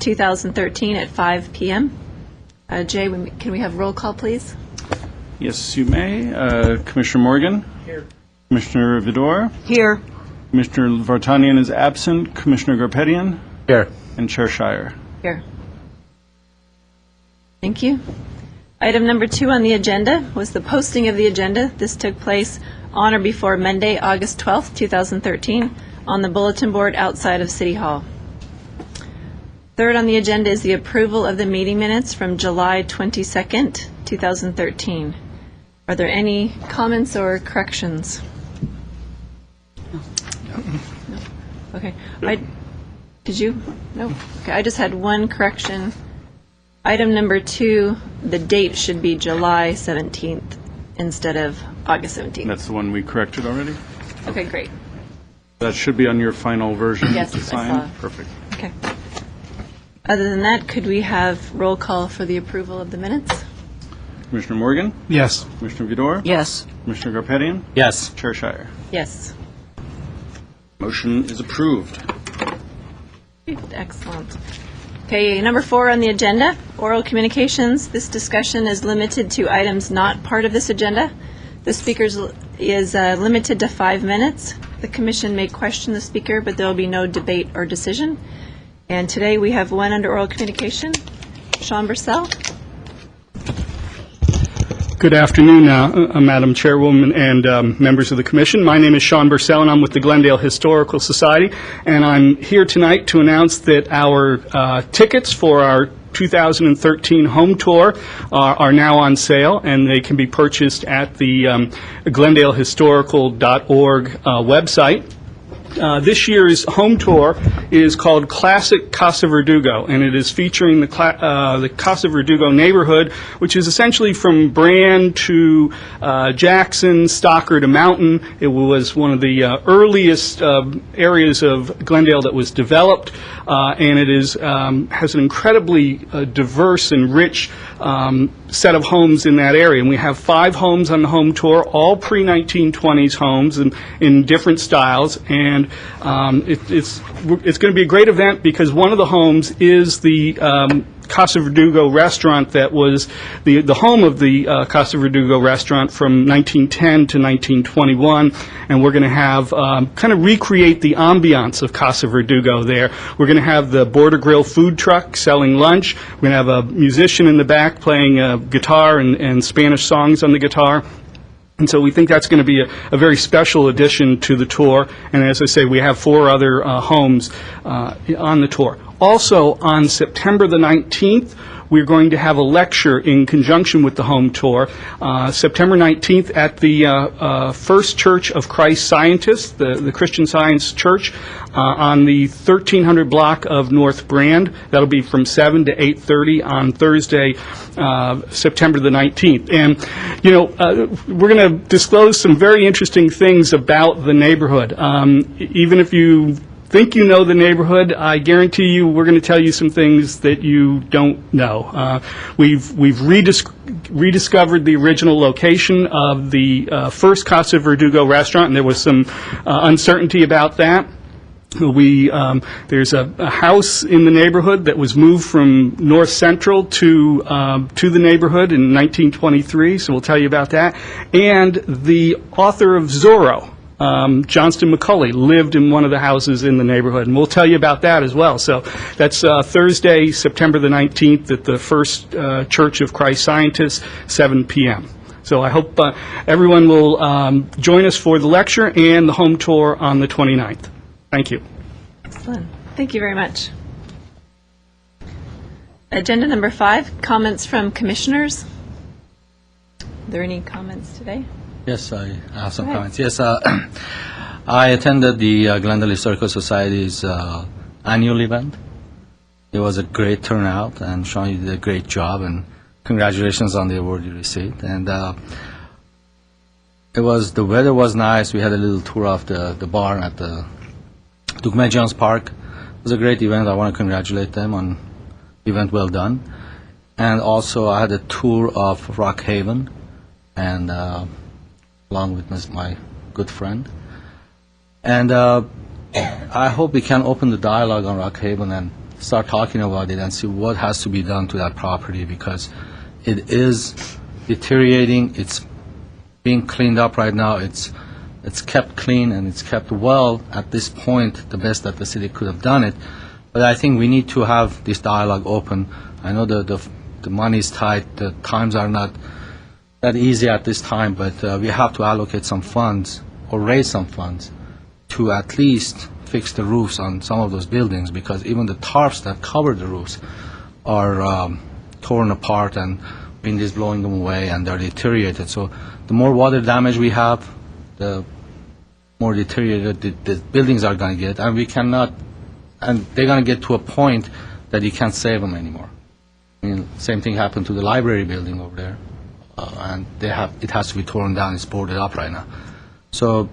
2013 at 5 p.m. Jay, can we have roll call, please? Yes, you may. Commissioner Morgan? Here. Commissioner Vidor? Here. Commissioner Vartanian is absent. Commissioner Garpetian? Here. And Chair Shire. Here. Thank you. Item number 2 on the agenda was the posting of the agenda. This took place on or before Monday, August 12th, 2013, on the bulletin board outside of City Hall. Third on the agenda is the approval of the meeting minutes from July 22nd, 2013. Are there any comments or corrections? No. Okay. Did you? No. Okay. I just had one correction. Item number 2, the date should be July 17th instead of August 17th. That's the one we corrected already? Okay, great. That should be on your final version Yes, to I sign? saw. Perfect. Okay. Other than that, could we have roll call for the approval of the minutes? Commissioner Morgan? Yes. Commissioner Vidor? Yes. Commissioner Garpetian? Yes. Chair Shire. Yes. Motion is approved. Excellent. Okay, number 4 on the agenda, oral communications. This discussion is limited to items not part of this agenda. The speaker is limited to 5 minutes. The commission may question the speaker, but there will be no debate or decision. And today we have one under oral communication. Sean Bursell. Good afternoon, Madam Chairwoman and members of the Commission. My name is Sean Bursell, and I'm with the Glendale Historical Society. And I'm here tonight to announce that our tickets for our 2013 home tour are now on sale, and they can be purchased at the glendalehistorical.org website. This year's home tour is called Classic Casa Verdugo, and it is featuring the Casa Verdugo neighborhood, which is essentially from Brand to Jackson, Stocker to Mountain. It was one of the earliest areas of Glendale that was developed, and it is has an incredibly diverse and rich set of homes in that area. And we have 5 homes on the home tour, all pre-1920s homes in different styles. And it's going to be a great event because one of the homes is the Casa Verdugo restaurant that was the home of the Casa Verdugo restaurant from 1910 to 1921, and we're going to have kind of recreate the ambiance of Casa Verdugo there. We're going to have the Border Grill food truck selling lunch. We're going to have a musician in the back playing guitar and Spanish songs on the guitar. And so we think that's going to be a very special addition to the tour. And as I say, we have 4 other homes on the tour. Also, on September the 19th, we're going to have a lecture in conjunction with the home tour, September 19th at the First Church of Christ Scientists, the Christian Science Church, on the 1300 block of North Brand. That'll be from 7 to 8:30 on Thursday, September the 19th. And, we're going to disclose some very interesting things about the neighborhood. Even if you think you know the neighborhood, I guarantee you we're going to tell you some things that you don't know. We've rediscovered the original location of the first Casa Verdugo restaurant, and there was some uncertainty about that. There's a house in the neighborhood that was moved from North Central to the neighborhood in 1923, so we'll tell you about that. And the author of Zorro, Johnston McCulley, lived in one of the houses in the neighborhood, and we'll tell you about that as well. So that's Thursday, September the 19th at the First Church of Christ Scientists, 7 p.m. So I hope everyone will join us for the lecture and the home tour on the 29th. Thank you. Excellent. Thank you very much. Agenda number 5, comments from commissioners. Are there any comments today? Yes, I have some comments. Yes, I attended the Glendale Historical Society's annual event. It was a great turnout, and Sean, you did a great job, and congratulations on the award you received. And the weather was nice. We had a little tour of the barn at the Duke Jones Park. It was a great event. I want to congratulate them on event well done. And also, I had a tour of Rock Haven, and along with my good friend. And I hope we can open the dialogue on Rock Haven and start talking about it and see what has to be done to that property, because it is deteriorating. It's being cleaned up right now. It's kept clean and it's kept well at this point, the best that the city could have done it. But I think we need to have this dialogue open. I know the money is tight, the times are not that easy at this time, but we have to allocate some funds or raise some funds to at least fix the roofs on some of those buildings, because even the tarps that cover the roofs are torn apart and wind is blowing them away and they're deteriorated. So the more water damage we have, the more deteriorated the buildings are going to get, and they're going to get to a point that you can't save them anymore. I mean, same thing happened to the library building over there, and it has to be torn down. It's boarded up right now. So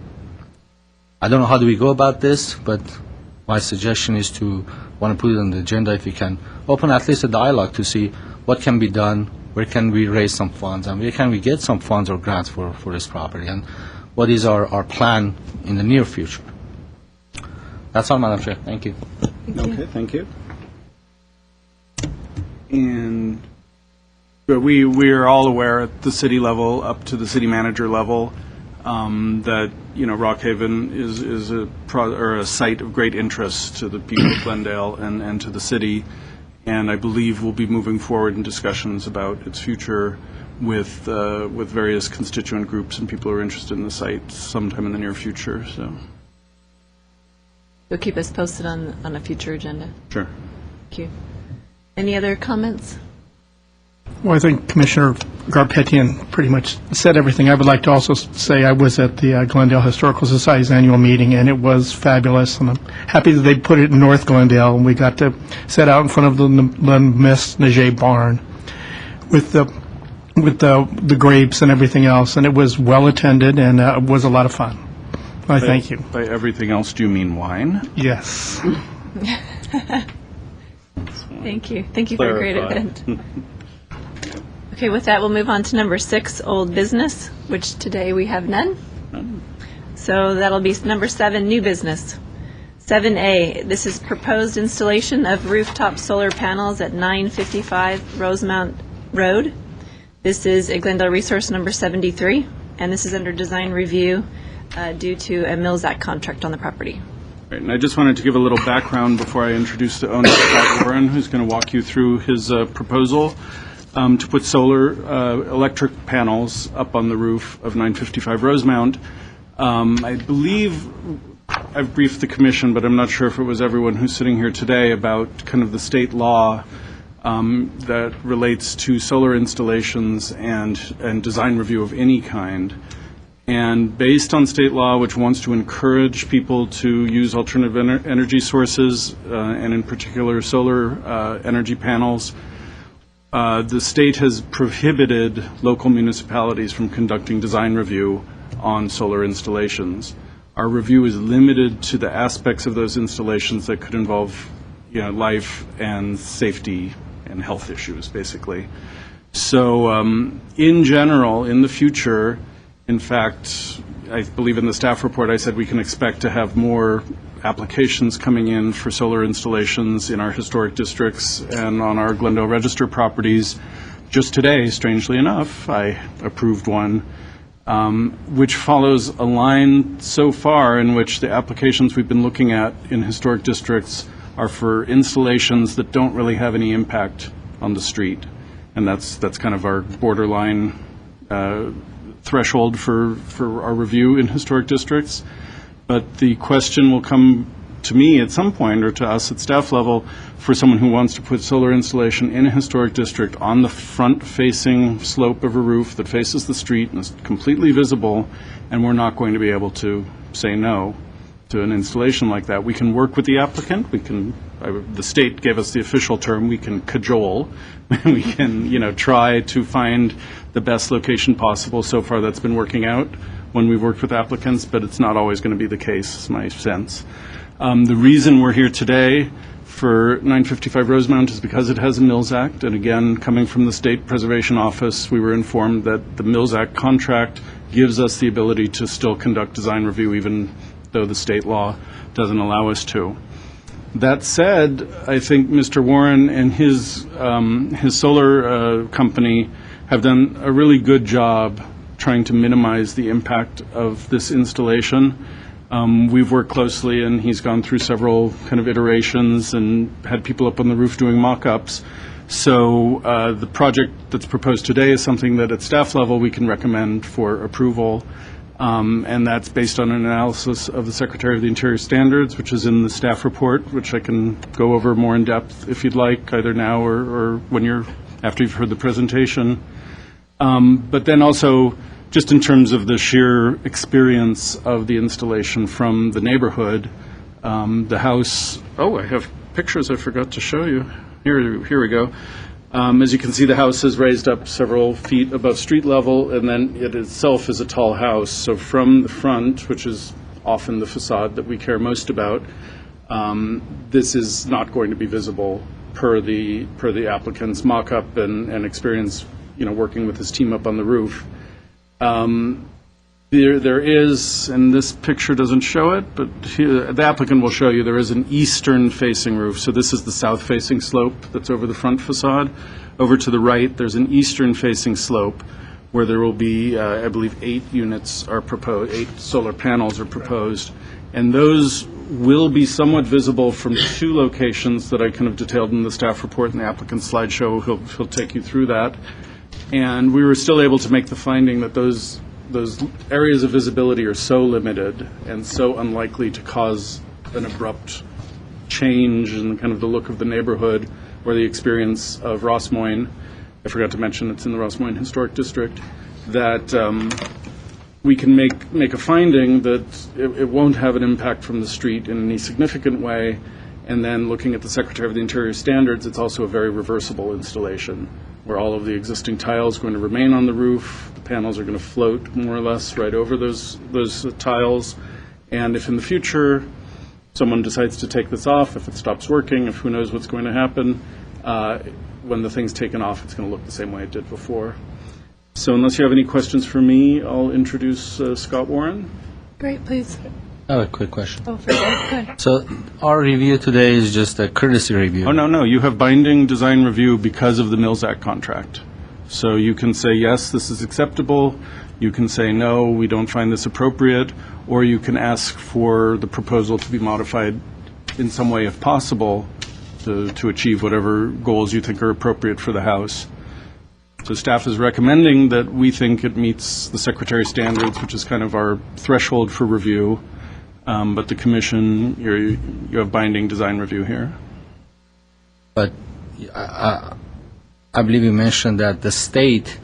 I don't know how do we go about this, but my suggestion is to want to put it on the agenda if we can open at least a dialogue to see what can be done, where can we raise some funds, and where can we get some funds or grants for this property, and what is our plan in the near future. That's all, Madam Chair. Thank you. Okay, thank you. And we are all aware at the city level, up to the city manager level, that Rockhaven is a site of great interest to the people of Glendale and to the city, and I believe we'll be moving forward in discussions about its future with various constituent groups and people who are interested in the site sometime in the near future. So You'll keep us posted on a future agenda. sure. Thank you. Any other comments? Well, I think Commissioner Garpetian pretty much said everything. I would like to also say I was at the Glendale Historical Society's annual meeting, and it was fabulous, and I'm happy that they put it in North Glendale, and we got to sit out in front of the Miss Naget barn with the grapes and everything else, and it was well attended, and it was a lot of fun. I thank you. By everything else, do you mean wine? Yes. Thank you. Thank you for a great Clarify. event. Okay, with that, we'll move on to number 6, old business, which today we have none. So that'll be number 7, new business. 7A, this is proposed installation of rooftop solar panels at 955 Rosemount Road. This is a Glendale resource number 73, and this is under design review due to a Mills Act contract on the property. Right, and I just wanted to give a little background before I introduce the owner, Scott Warren, who's going to walk you through his proposal to put solar electric panels up on the roof of 955 Rosemount. I believe I've briefed the commission, but I'm not sure if it was everyone who's sitting here today, about kind of the state law that relates to solar installations and design review of any kind. And based on state law, which wants to encourage people to use alternative energy sources, and in particular solar energy panels, the state has prohibited local municipalities from conducting design review on solar installations. Our review is limited to the aspects of those installations that could involve life and safety and health issues, basically. So in general, in the future, in fact, I believe in the staff report I said we can expect to have more applications coming in for solar installations in our historic districts and on our Glendale Register properties. Just today, strangely enough, I approved one, which follows a line so far in which the applications we've been looking at in historic districts are for installations that don't really have any impact on the street. And that's kind of our borderline threshold for our review in historic districts. But the question will come to me at some point, or to us at staff level, for someone who wants to put solar installation in a historic district on the front-facing slope of a roof that faces the street and is completely visible, and we're not going to be able to say no to an installation like that. We can work with the applicant. We can, the state gave us the official term, we can cajole. We can, try to find the best location possible. So far, that's been working out when we've worked with applicants, but it's not always going to be the case, is my sense. The reason we're here today for 955 Rosemount is because it has a Mills Act, and again, coming from the State Preservation Office, we were informed that the Mills Act contract gives us the ability to still conduct design review, even though the state law doesn't allow us to. That said, I think Mr. Warren and his solar company have done a really good job trying to minimize the impact of this installation. We've worked closely, and he's gone through several kind of iterations and had people up on the roof doing mock-ups. So the project that's proposed today is something that at staff level we can recommend for approval. And that's based on an analysis of the Secretary of the Interior standards, which is in the staff report, which I can go over more in depth if you'd like, either now or when after you've heard the presentation. But then also, just in terms of the sheer experience of the installation from the neighborhood, the house, I have pictures I forgot to show you. Here we go. As you can see, the house is raised up several feet above street level, and then it itself is a tall house. So from the front, which is often the facade that we care most about, this is not going to be visible per the applicant's mock-up and experience, working with his team up on the roof. There is, and this picture doesn't show it, but here, the applicant will show you, there is an eastern-facing roof. So this is the south-facing slope that's over the front facade. Over to the right, there's an eastern-facing slope where there will be, I believe, 8 units are proposed, 8 solar panels are proposed. And those will be somewhat visible from 2 locations that I kind of detailed in the staff report and the applicant's slideshow. He'll take you through that. And we were still able to make the finding that those areas of visibility are so limited and so unlikely to cause an abrupt change in kind of the look of the neighborhood or the experience of Rossmoyne. I forgot to mention it's in the Rossmoyne Historic District, that we can make a finding that it won't have an impact from the street in any significant way. And then looking at the Secretary of the Interior standards, it's also a very reversible installation where all of the existing tiles are going to remain on the roof. The panels are going to float more or less right over those tiles. And if in the future someone decides to take this off, if it stops working, if who knows what's going to happen, when the thing's taken off, it's going to look the same way it did before. So unless you have any questions for me, I'll introduce Scott Warren. Great, please. I have a quick question. Oh, for good. So our review today is just a courtesy review. Oh, no, you have binding design review because of the Mills Act contract. So you can say, yes, this is acceptable. You can say, no, we don't find this appropriate. Or you can ask for the proposal to be modified in some way, if possible, to achieve whatever goals you think are appropriate for the house. So staff is recommending that we think it meets the Secretary standards, which is kind of our threshold for review. But the commission, you have binding design review here. But I believe you mentioned that the state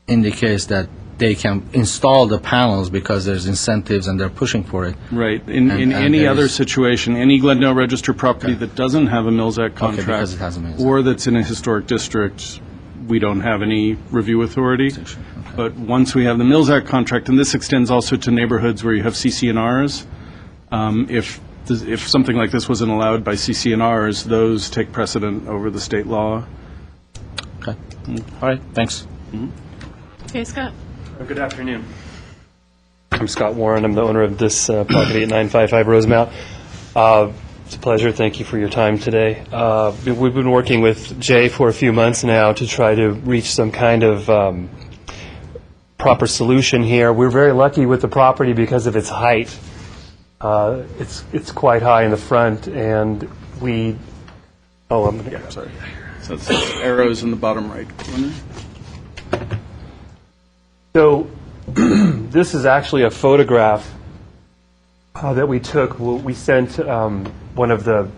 indicates that they can install the panels because there's incentives and they're pushing for it. Right. In any other situation, any Glendale Register property that doesn't have a Mills Act contract because it has a Mills Act. or that's in a historic district, we don't have any review authority. Okay. But once we have the Mills Act contract, and this extends also to neighborhoods where you have CC&Rs, if something like this wasn't allowed by CC&Rs, those take precedent over the state law. Okay. All right, thanks. Okay, Scott. Good afternoon. I'm Scott Warren. I'm the owner of this property at 955 Rosemount. It's a pleasure. Thank you for your time today. We've been working with Jay for a few months now to try to reach some kind of proper solution here. We're very lucky with the property because of its height. It's quite high in the front, and we. Oh, I'm going to. Sorry. So it's arrows in the bottom right corner. So this is actually a photograph that we took. We sent one of the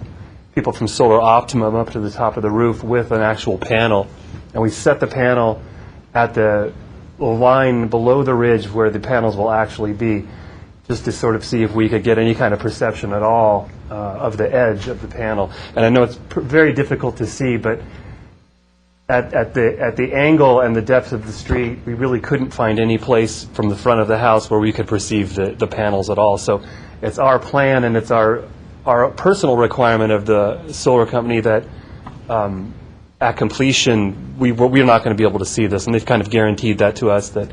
people from Solar Optimum up to the top of the roof with an actual panel, and we set the panel at the line below the ridge where the panels will actually be, just to sort of see if we could get any kind of perception at all of the edge of the panel. And I know it's very difficult to see, but at the angle and the depth of the street, we really couldn't find any place from the front of the house where we could perceive the panels at all. So it's our plan and it's our personal requirement of the solar company that at completion, we're not going to be able to see this, and they've kind of guaranteed that to us, that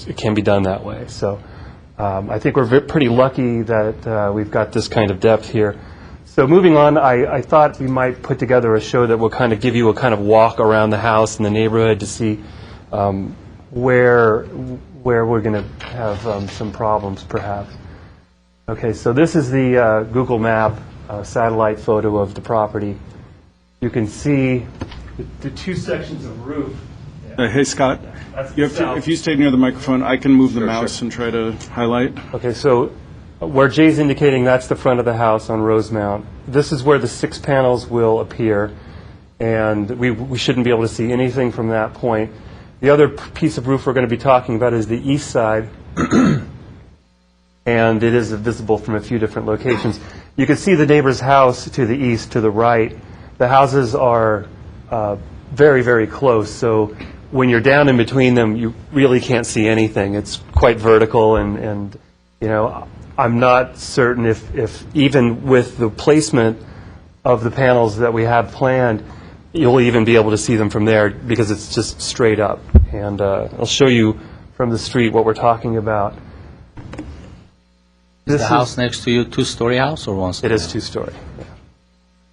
it can be done that way. So I think we're pretty lucky that we've got this kind of depth here. So moving on, I thought we might put together a show that will kind of give you a kind of walk around the house and the neighborhood to see where we're going to have some problems, perhaps. Okay, so this is the Google Map satellite photo of the property. You can see the two sections of roof. Hey, Scott, That's you have to, south. if you stay near the microphone, I can move the mouse and try to highlight. Okay, so where Jay's indicating, that's the front of the house on Rosemount. This is where the 6 panels will appear, and we shouldn't be able to see anything from that point. The other piece of roof we're going to be talking about is the east side, and it is visible from a few different locations. You can see the neighbor's house to the east, to the right. The houses are very, very close, so when you're down in between them, you really can't see anything. It's quite vertical, and you know, I'm not certain if even with the placement of the panels that we have planned, you'll even be able to see them from there because it's just straight up. And I'll show you from the street what we're talking about. Is the house next to you two-story house or one-story? It is 2-story.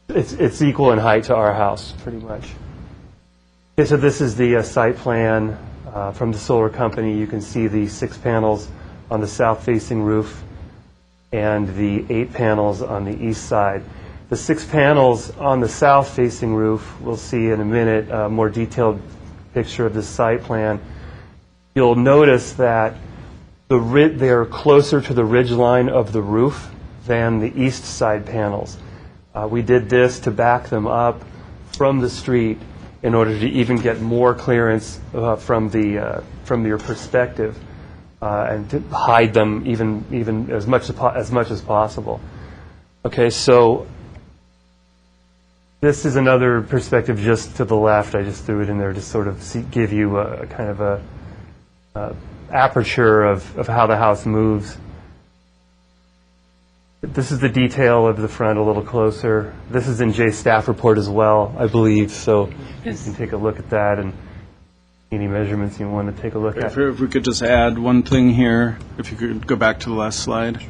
Yeah. It's equal in height to our house, pretty much. Okay, so this is the site plan from the solar company. You can see the 6 panels on the south-facing roof and the 8 panels on the east side. The 6 panels on the south-facing roof, we'll see in a minute a more detailed picture of the site plan. You'll notice that they're closer to the ridge line of the roof than the east side panels. We did this to back them up from the street in order to even get more clearance from your perspective and to hide them even as much as possible. Okay, so this is another perspective just to the left. I just threw it in there to sort of give you a kind of a aperture of how the house moves. This is the detail of the front a little closer. This is in Jay's staff report as well, I believe, so Yes. you can take a look at that and any measurements you want to take a look at. If we could just add one thing here, if you could go back to the last slide.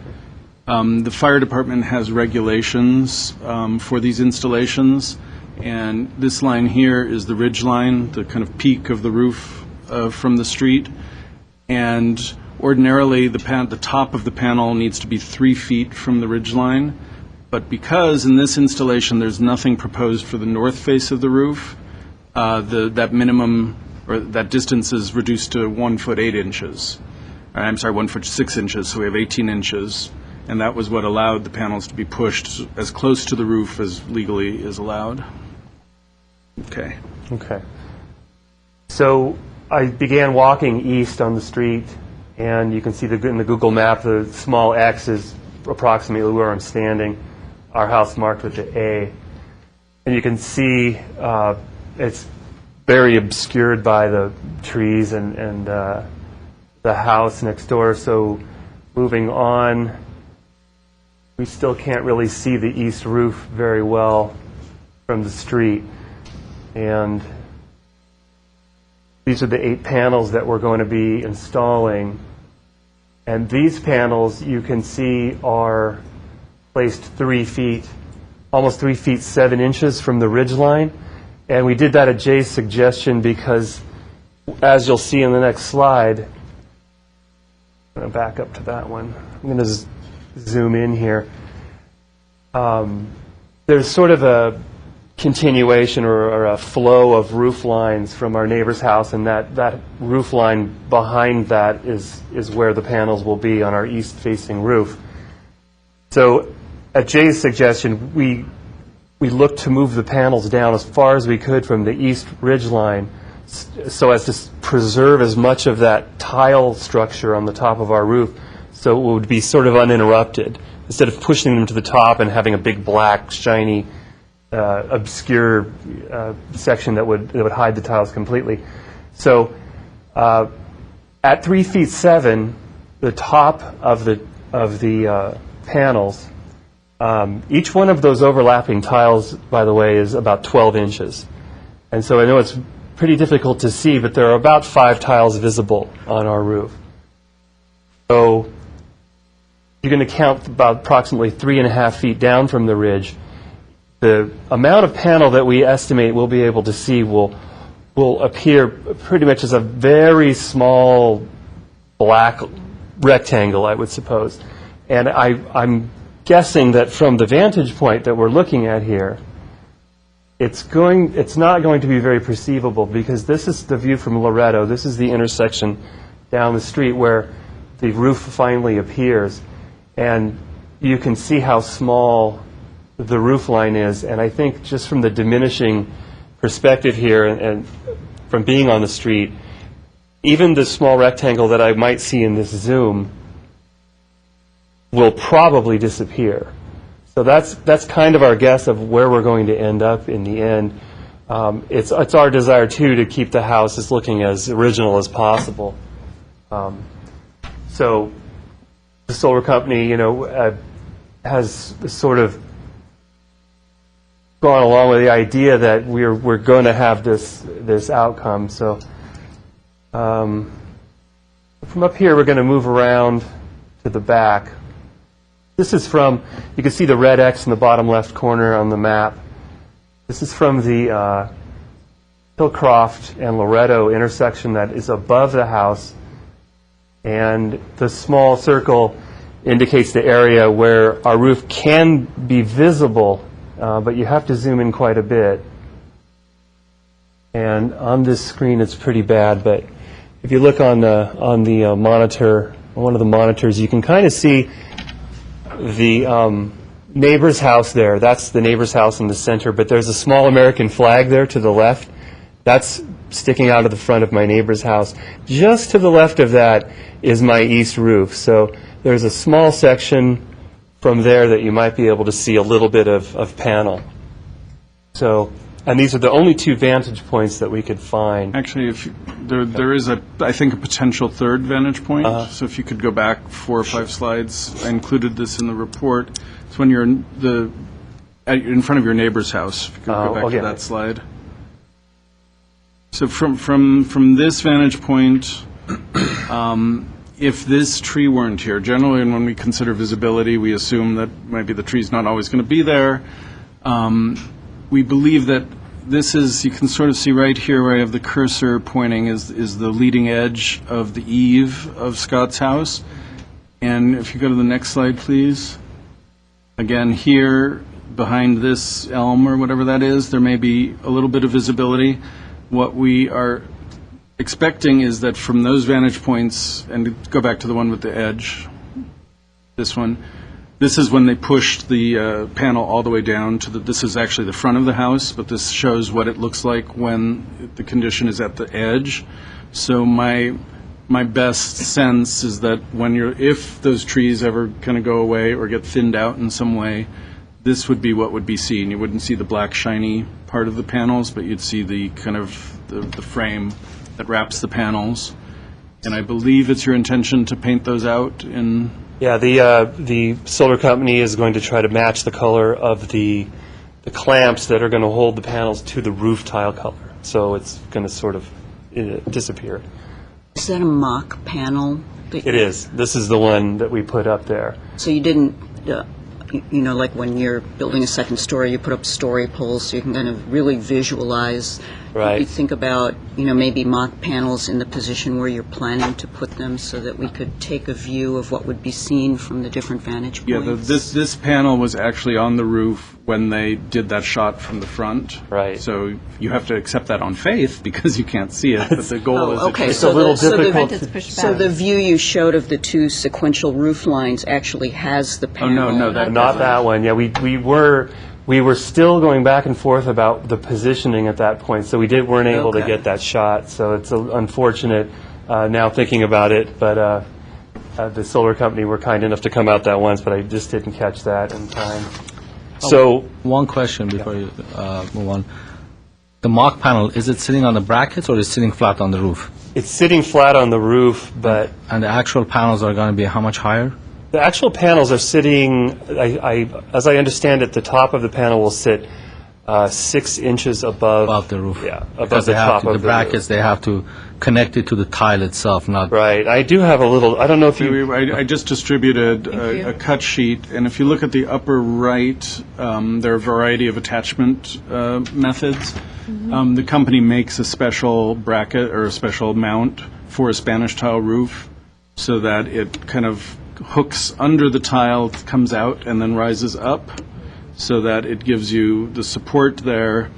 The fire department has regulations for these installations, and this line here is the ridge line, the kind of peak of the roof from the street. And ordinarily, the top of the panel needs to be 3 feet from the ridge line. But because in this installation there's nothing proposed for the north face of the roof, that minimum or that distance is reduced to 1 foot 8 inches. I'm sorry, 1 foot 6 inches. So we have 18 inches, and that was what allowed the panels to be pushed as close to the roof as legally is allowed. Okay. Okay. So I began walking east on the street, and you can see in the Google map the small X is approximately where I'm standing, our house marked with the A. And you can see it's very obscured by the trees and the house next door. So moving on, we still can't really see the east roof very well from the street. And these are the 8 panels that we're going to be installing. And these panels, you can see, are placed 3 feet, almost 3 feet 7 inches from the ridge line. And we did that at Jay's suggestion because, as you'll see in the next slide, I'm going to back up to that one. I'm going to zoom in here. There's sort of a continuation or a flow of roof lines from our neighbor's house, and that roof line behind that is where the panels will be on our east-facing roof. So at Jay's suggestion, we looked to move the panels down as far as we could from the east ridge line so as to preserve as much of that tile structure on the top of our roof so it would be sort of uninterrupted, instead of pushing them to the top and having a big black, shiny, obscure section that would hide the tiles completely. So at 3 feet 7, the top of the panels, each one of those overlapping tiles, by the way, is about 12 inches. And so I know it's pretty difficult to see, but there are about 5 tiles visible on our roof. So you're going to count about approximately 3.5 feet down from the ridge. The amount of panel that we estimate we'll be able to see will appear pretty much as a very small black rectangle, I would suppose. And I'm guessing that from the vantage point that we're looking at here, it's not going to be very perceivable, because this is the view from Loretto. This is the intersection down the street where the roof finally appears. And you can see how small the roof line is. And I think just from the diminishing perspective here and from being on the street, even the small rectangle that I might see in this zoom will probably disappear. So that's kind of our guess of where we're going to end up in the end. It's our desire, too, to keep the house as looking as original as possible. So the solar company, has sort of gone along with the idea that we're going to have this outcome. So from up here, we're going to move around to the back. This is from, you can see the red X in the bottom left corner on the map. This is from the Hillcroft and Loretto intersection that is above the house. And the small circle indicates the area where our roof can be visible, but you have to zoom in quite a bit. And on this screen, it's pretty bad, but if you look on the monitor, one of the monitors, you can kind of see the neighbor's house there. That's the neighbor's house in the center, but there's a small American flag there to the left. That's sticking out of the front of my neighbor's house. Just to the left of that is my east roof. So there's a small section from there that you might be able to see a little bit of panel. So, and these are the only two vantage points that we could find. Actually, there is, I think, a potential third vantage point. So if you could go back 4 or 5 slides, I included this in the report. It's when you're in front of your neighbor's house. If you could go back to that slide. So from this vantage point, if this tree weren't here, generally when we consider visibility, we assume that maybe the tree's not always going to be there. We believe that this is, you can sort of see right here where I have the cursor pointing, is the leading edge of the eave of Scott's house. And if you go to the next slide, please. Again, here behind this elm or whatever that is, there may be a little bit of visibility. What we are expecting is that from those vantage points, and go back to the one with the edge, this one, this is when they pushed the panel all the way down to this is actually the front of the house, but this shows what it looks like when the condition is at the edge. So my best sense is that if those trees ever kind of go away or get thinned out in some way, this would be what would be seen. You wouldn't see the black shiny part of the panels, but you'd see the kind of the frame that wraps the panels. And I believe it's your intention to paint those out in... Yeah, the solar company is going to try to match the color of the clamps that are going to hold the panels to the roof tile color. So it's going to sort of disappear. Is that a mock panel? It is. This is the one that we put up there. So you didn't, like when you're building a second story, you put up story poles so you can kind of really visualize. Right. You think about, maybe mock panels in the position where you're planning to put them so that we could take a view of what would be seen from the different vantage points. Yeah, this panel was actually on the roof when they did that shot from the front. Right. So you have to accept that on faith because you can't see it, but the goal is... Okay, It's a little difficult. So the view you showed of the two sequential roof lines actually has the panel. no, Not that one. Yeah, we were still going back and forth about the positioning at that point, so we weren't able to get that shot. So it's unfortunate now thinking about it, but the solar company were kind enough to come out that once, but I just didn't catch that in time. So One question before you move on. The mock panel, is it sitting on the brackets or is it sitting flat on the roof? it's sitting flat on the roof, but And the actual panels are going to be how much higher? the actual panels are sitting, as I understand it, the top of the panel will sit 6 inches above. Above the roof. Yeah, Because above the they have top to, of the the brackets, they have to connect it to the tile itself, not... Right. I do have a little, I don't know if you, I just distributed you. a cut sheet, and if you look at the upper right, there are a variety of attachment methods. The company makes a special bracket or a special mount for a Spanish tile roof so that it kind of hooks under the tile, comes out, and then rises up so that it gives you the support there.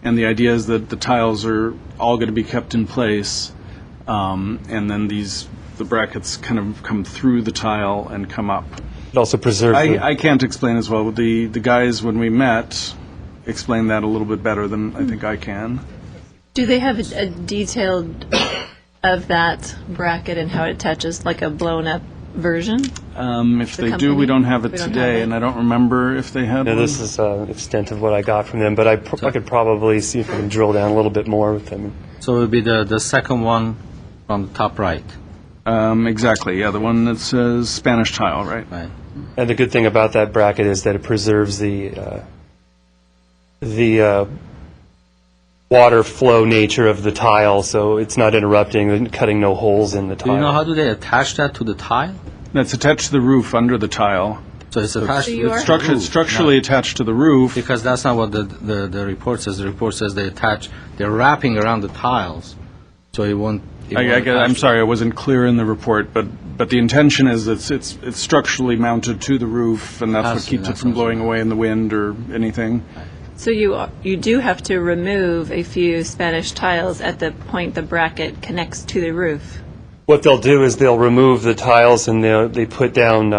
And the idea is that the tiles are all going to be kept in place, and then the brackets kind of come through the tile and come up. it also preserves I can't explain as well. The guys, when we met, explained that a little bit better than I think I can. Do they have a detailed of that bracket and how it attaches, like a blown-up version? If The they do, company? we don't have it We don't today, have it. and I don't remember if they had Yeah, one. this is the extent of what I got from them, but I could probably see if I can drill down a little bit more with them. So it would be the second one from the top right, Exactly, yeah, the one that says Spanish tile, right? right? And the good thing about that bracket is that it preserves the water flow nature of the tile, so it's not interrupting and cutting no holes in the Do tile. you know how do they attach that to the tile? That's attached to the roof under the tile. So it's attached So to you the are- It's roof, structurally not- attached to the roof. Because that's not what the report says. The report says they're wrapping around the tiles, so it won't... I'm sorry, I wasn't clear in the report, but the intention is it's structurally mounted to the roof, and that's what Absolutely, keeps it that's from awesome. blowing away in the wind or anything. So you do have to remove a few Spanish tiles at the point the bracket connects to the roof. What they'll do is they'll remove the tiles and they put down,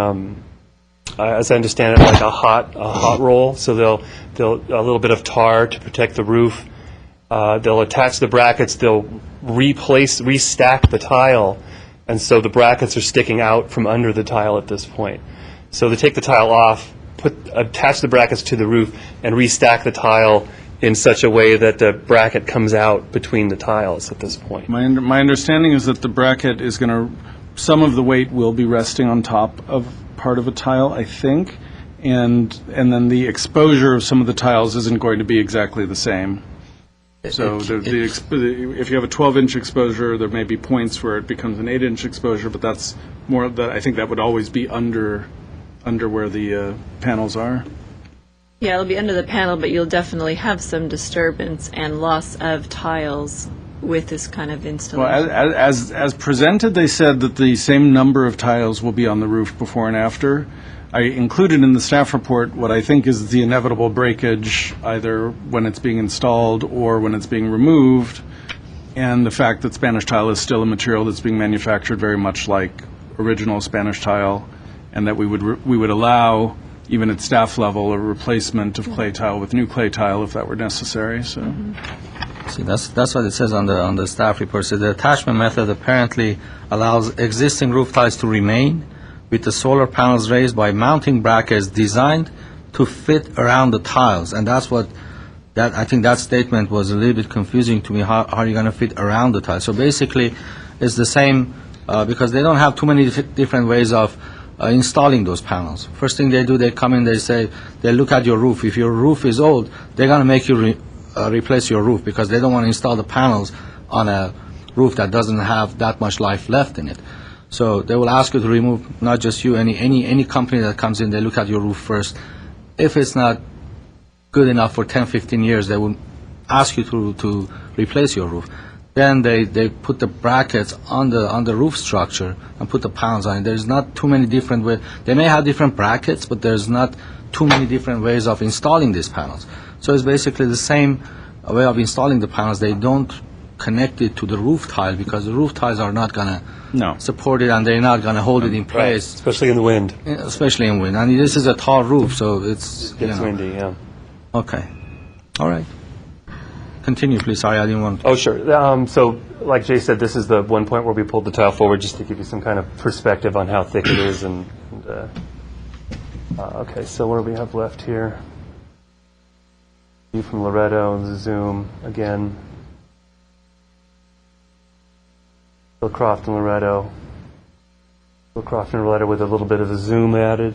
as I understand it, like a hot roll. So they'll a little bit of tar to protect the roof. They'll attach the brackets. They'll restack the tile, and so the brackets are sticking out from under the tile at this point. So they take the tile off, attach the brackets to the roof, and restack the tile in such a way that the bracket comes out between the tiles at this point. My understanding is that the bracket is going to, some of the weight will be resting on top of part of a tile, I think, and then the exposure of some of the tiles isn't going to be exactly the same. So if you have a 12-inch exposure, there may be points where it becomes an 8-inch exposure, but that's more, I think that would always be under where the panels are. Yeah, it'll be under the panel, but you'll definitely have some disturbance and loss of tiles with this kind of Well, installation. as presented, they said that the same number of tiles will be on the roof before and after. I included in the staff report what I think is the inevitable breakage, either when it's being installed or when it's being removed, and the fact that Spanish tile is still a material that's being manufactured very much like original Spanish tile, and that we would allow, even at staff level, a replacement of clay tile with new clay tile if that were necessary. So. See, that's what it says on the staff report. So the attachment method apparently allows existing roof tiles to remain with the solar panels raised by mounting brackets designed to fit around the tiles. And that's what, I think that statement was a little bit confusing to me. How are you going to fit around the tiles? So basically, it's the same, because they don't have too many different ways of installing those panels. First thing they do, they come in, they look at your roof. If your roof is old, they're going to make you replace your roof because they don't want to install the panels on a roof that doesn't have that much life left in it. So they will ask you to remove, not just you, any company that comes in, they look at your roof first. If it's not good enough for 10, 15 years, they will ask you to replace your roof. Then they put the brackets on the roof structure and put the panels on it. There's not too many different ways. They may have different brackets, but there's not too many different ways of installing these panels. So it's basically the same way of installing the panels. They don't connect it to the roof tile because the roof tiles are not going to support it, and they're not going to hold it in Right, place, especially in the wind. especially in wind. And this is a tall roof, so it's, It gets windy, yeah. Okay. All right. Continue, please. Sorry, I didn't want to. Oh, sure. So, like Jay said, this is the one point where we pulled the tile forward just to give you some kind of perspective on how thick it is. Okay, so what do we have left here? View from Loretto and the zoom again. Hillcroft and Loretto. Hillcroft and Loretto with a little bit of a zoom added.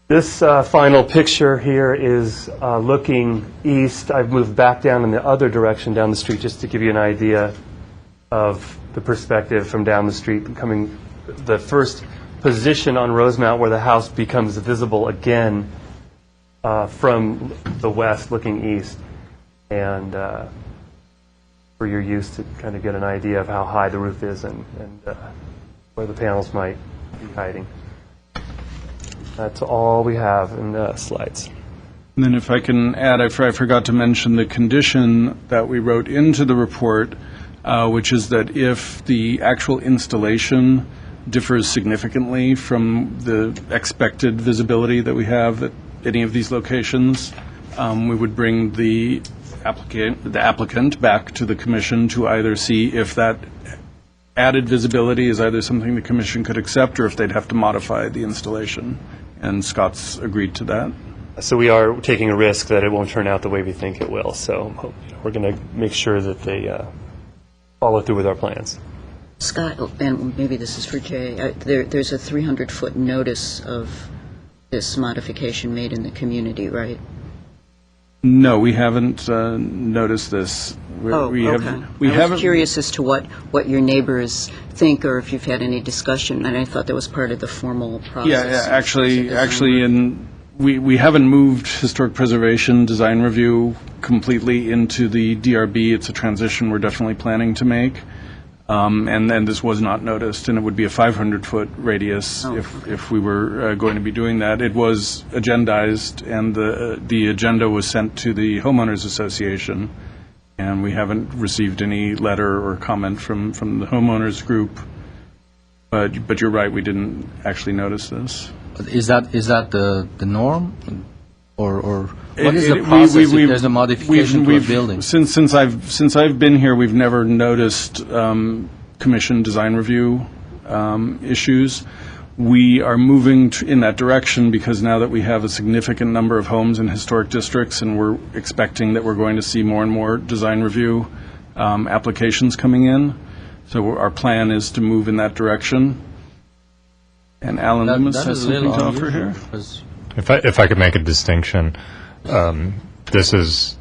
This final picture here is looking east. I've moved back down in the other direction down the street just to give you an idea of the perspective from down the street, coming the first position on Rosemount where the house becomes visible again from the west looking east. And for your use to kind of get an idea of how high the roof is and where the panels might be hiding. That's all we have in the slides. And then if I can add, I forgot to mention the condition that we wrote into the report, which is that if the actual installation differs significantly from the expected visibility that we have at any of these locations, we would bring the applicant back to the commission to either see if that added visibility is either something the commission could accept or if they'd have to modify the installation. And Scott's agreed to that. So we are taking a risk that it won't turn out the way we think it will. So we're going to make sure that they follow through with our plans. Scott, and maybe this is for Jay, there's a 300-foot notice of this modification made in the community, right? No, we haven't noticed this. Okay. I was curious as to what your neighbors think, or if you've had any discussion, and I thought that was part of the formal process. Yeah, actually, we haven't moved historic preservation design review completely into the DRB. It's a transition we're definitely planning to make. And then this was not noticed, and it would be a 500-foot radius if we were going to be doing that. It was agendized, and the agenda was sent to the homeowners association, and we haven't received any letter or comment from the homeowners group. But you're right, we didn't actually notice this. Is that the norm? Or what is the process if there's a modification to a building? Since I've been here, we've never noticed commission design review issues. We are moving in that direction because now that we have a significant number of homes in historic districts, and we're expecting that we're going to see more and more design review applications coming in. So our plan is to move in that direction. And Alan Loomis has something to offer here. If I could make a distinction, this is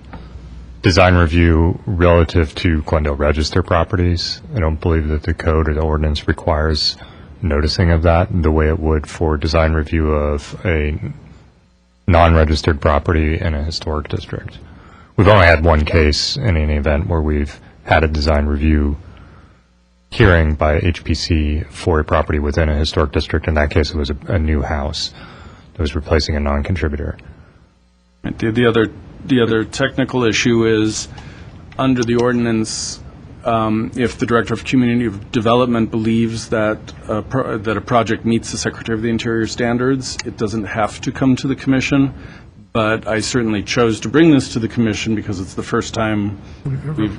design review relative to Glendale Register properties. I don't believe that the code or the ordinance requires noticing of that the way it would for design review of a non-registered property in a historic district. We've only had one case in any event where we've had a design review hearing by HPC for a property within a historic district. In that case, it was a new house that was replacing a non-contributor. The other technical issue is, under the ordinance, if the Director of Community Development believes that a project meets the Secretary of the Interior standards, it doesn't have to come to the Commission. But I certainly chose to bring this to the Commission because it's the first time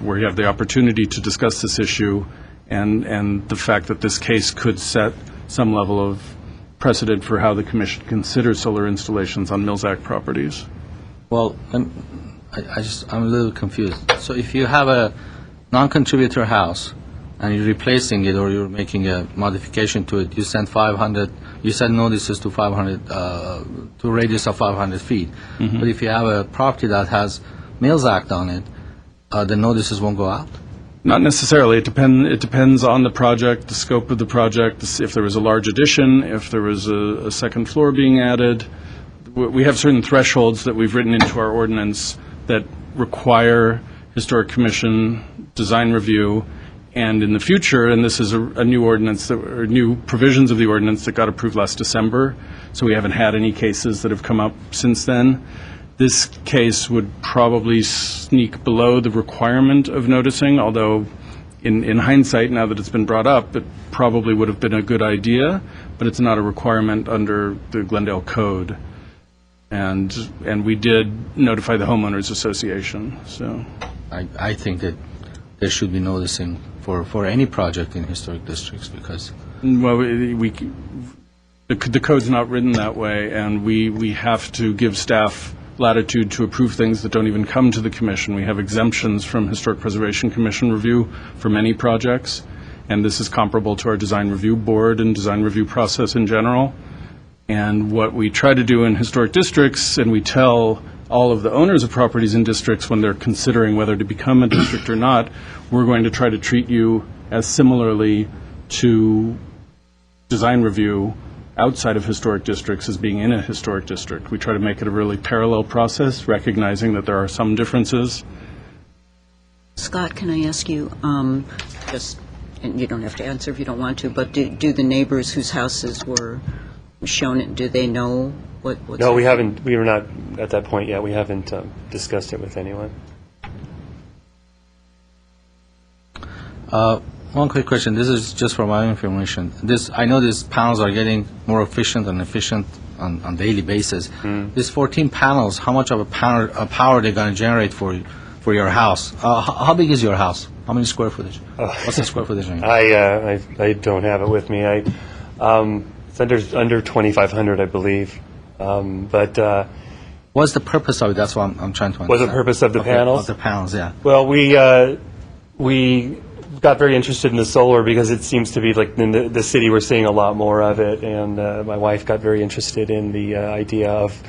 we have the opportunity to discuss this issue, and the fact that this case could set some level of precedent for how the Commission considers solar installations on Mills Act properties. Well, I'm a little confused. So if you have a non-contributor house and you're replacing it or you're making a modification to it, you send notices to 500 to a radius of 500 feet. Mm-hmm. But if you have a property that has Mills Act on it, the notices won't go out? Not necessarily. It depends on the project, the scope of the project, if there was a large addition, if there was a second floor being added. We have certain thresholds that we've written into our ordinance that require Historic Commission design review. And in the future, and this is a new ordinance, or new provisions of the ordinance that got approved last December, so we haven't had any cases that have come up since then. This case would probably sneak below the requirement of noticing, although in hindsight, now that it's been brought up, it probably would have been a good idea, but it's not a requirement under the Glendale Code. And we did notify the homeowners association. So I think that there should be noticing for any project in historic districts because... Well, the code's not written that way, and we have to give staff latitude to approve things that don't even come to the Commission. We have exemptions from Historic Preservation Commission review for many projects, and this is comparable to our design review board and design review process in general. And what we try to do in historic districts, and we tell all of the owners of properties in districts when they're considering whether to become a district or not, we're going to try to treat you as similarly to design review outside of historic districts as being in a historic district. We try to make it a really parallel process, recognizing that there are some differences. Scott, can I ask you, just, and you don't have to answer if you don't want to, but do the neighbors whose houses were shown it, do they know what's No, we haven't, we were not at that point yet. We haven't discussed it with anyone. One quick question. This is just for my information. I know these panels are getting more efficient and efficient on daily basis. These 14 panels, how much of a power are they going to generate for your house? How big is your house? How many square footage? What's the square footage? I don't have it with me. It's under 2,500, I believe. But what's the purpose of it? That's what I'm trying to understand. what's the purpose of the panels? Of the panels, yeah. Well, we got very interested in the solar because it seems to be like in the city we're seeing a lot more of it, and my wife got very interested in the idea of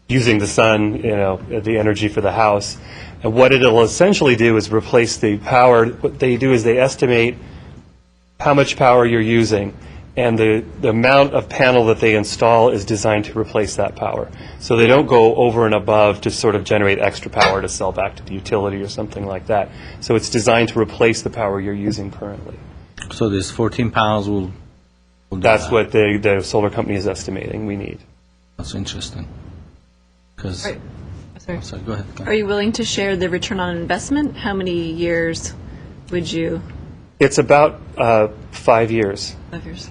using the sun, the energy for the house. And what it'll essentially do is replace the power. What they do is they estimate how much power you're using, and the amount of panel that they install is designed to replace that power. So they don't go over and above to sort of generate extra power to sell back to the utility or something like that. So it's designed to replace the power you're using currently. So these 14 panels will do That's that. what the solar company is estimating we need. That's interesting. Because, Right. Sorry. sorry, go ahead. Are you willing to share the return on investment? How many years would you? It's about 5 years. 5 years.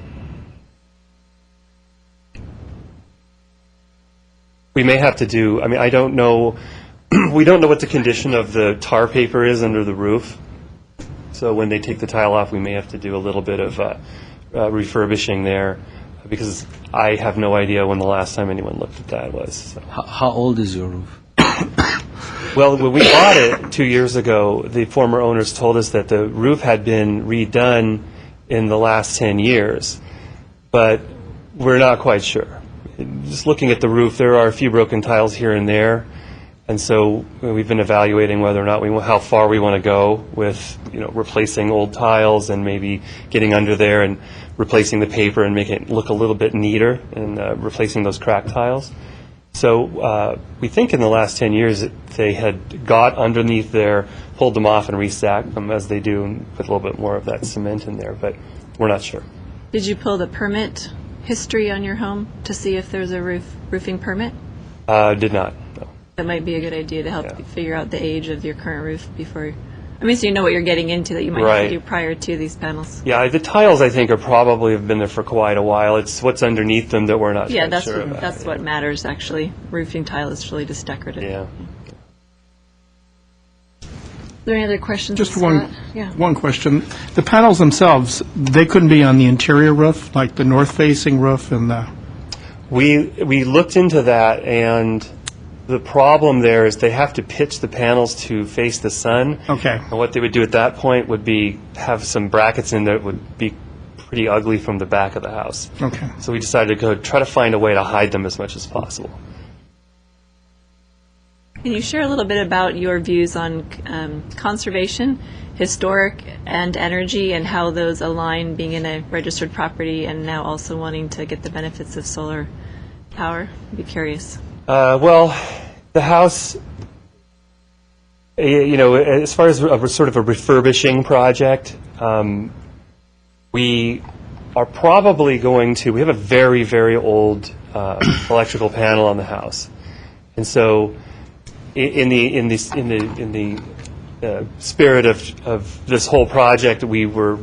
We may have to do, I don't know, we don't know what the condition of the tar paper is under the roof. So when they take the tile off, we may have to do a little bit of refurbishing there, because I have no idea when the last time anyone looked at that was. So. How old is your roof? Well, when we bought it 2 years ago, the former owners told us that the roof had been redone in the last 10 years, but we're not quite sure. Just looking at the roof, there are a few broken tiles here and there, and so we've been evaluating whether or not how far we want to go with, replacing old tiles and maybe getting under there and replacing the paper and making it look a little bit neater and replacing those cracked tiles. So we think in the last 10 years they had got underneath there, pulled them off and restacked them as they do, and put a little bit more of that cement in there, but we're not sure. Did you pull the permit history on your home to see if there's a roofing permit? Did not, no. That might be a good idea to help Yeah. you figure out the age of your current roof before. So you know what you're getting into that you might have Right. to do prior to these panels. Yeah, the tiles I think have been there for quite a while. It's what's underneath them that we're not Yeah, quite that's sure about. that's what matters actually. Roofing tile is really just decorative. Yeah. Are there any other questions? Just of one, Scott? Yeah. one question. The panels themselves, they couldn't be on the interior roof, like the north-facing roof and the, We looked into that, and the problem there is they have to pitch the panels to face the sun. okay. And what they would do at that point would be have some brackets in there that would be pretty ugly from the back of the house. Okay. So we decided to try to find a way to hide them as much as possible. Can you share a little bit about your views on conservation, historic, and energy, and how those align, being in a registered property and now also wanting to get the benefits of solar power? I'd be curious. Well, the house, as far as sort of a refurbishing project, we are probably going to. We have a very, very old electrical panel on the house, and so in the spirit of this whole project, we were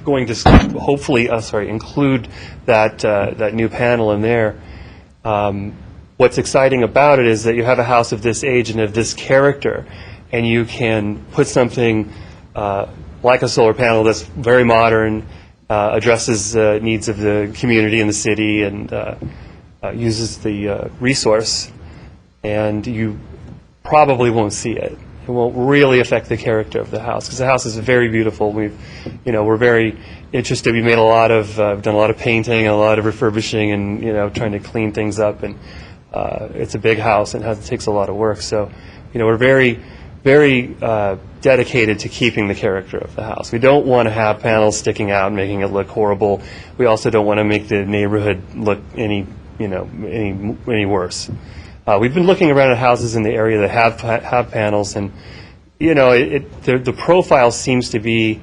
going to hopefully include that new panel in there. What's exciting about it is that you have a house of this age and of this character, and you can put something like a solar panel that's very modern, addresses needs of the community and the city, and uses the resource, and you probably won't see it. It won't really affect the character of the house, because the house is very beautiful. We're very interested. We made a lot of, done a lot of painting, a lot of refurbishing, and trying to clean things up. And it's a big house, and it takes a lot of work. So, we're very, very dedicated to keeping the character of the house. We don't want to have panels sticking out and making it look horrible. We also don't want to make the neighborhood look any worse. We've been looking around at houses in the area that have panels, and the profile seems to be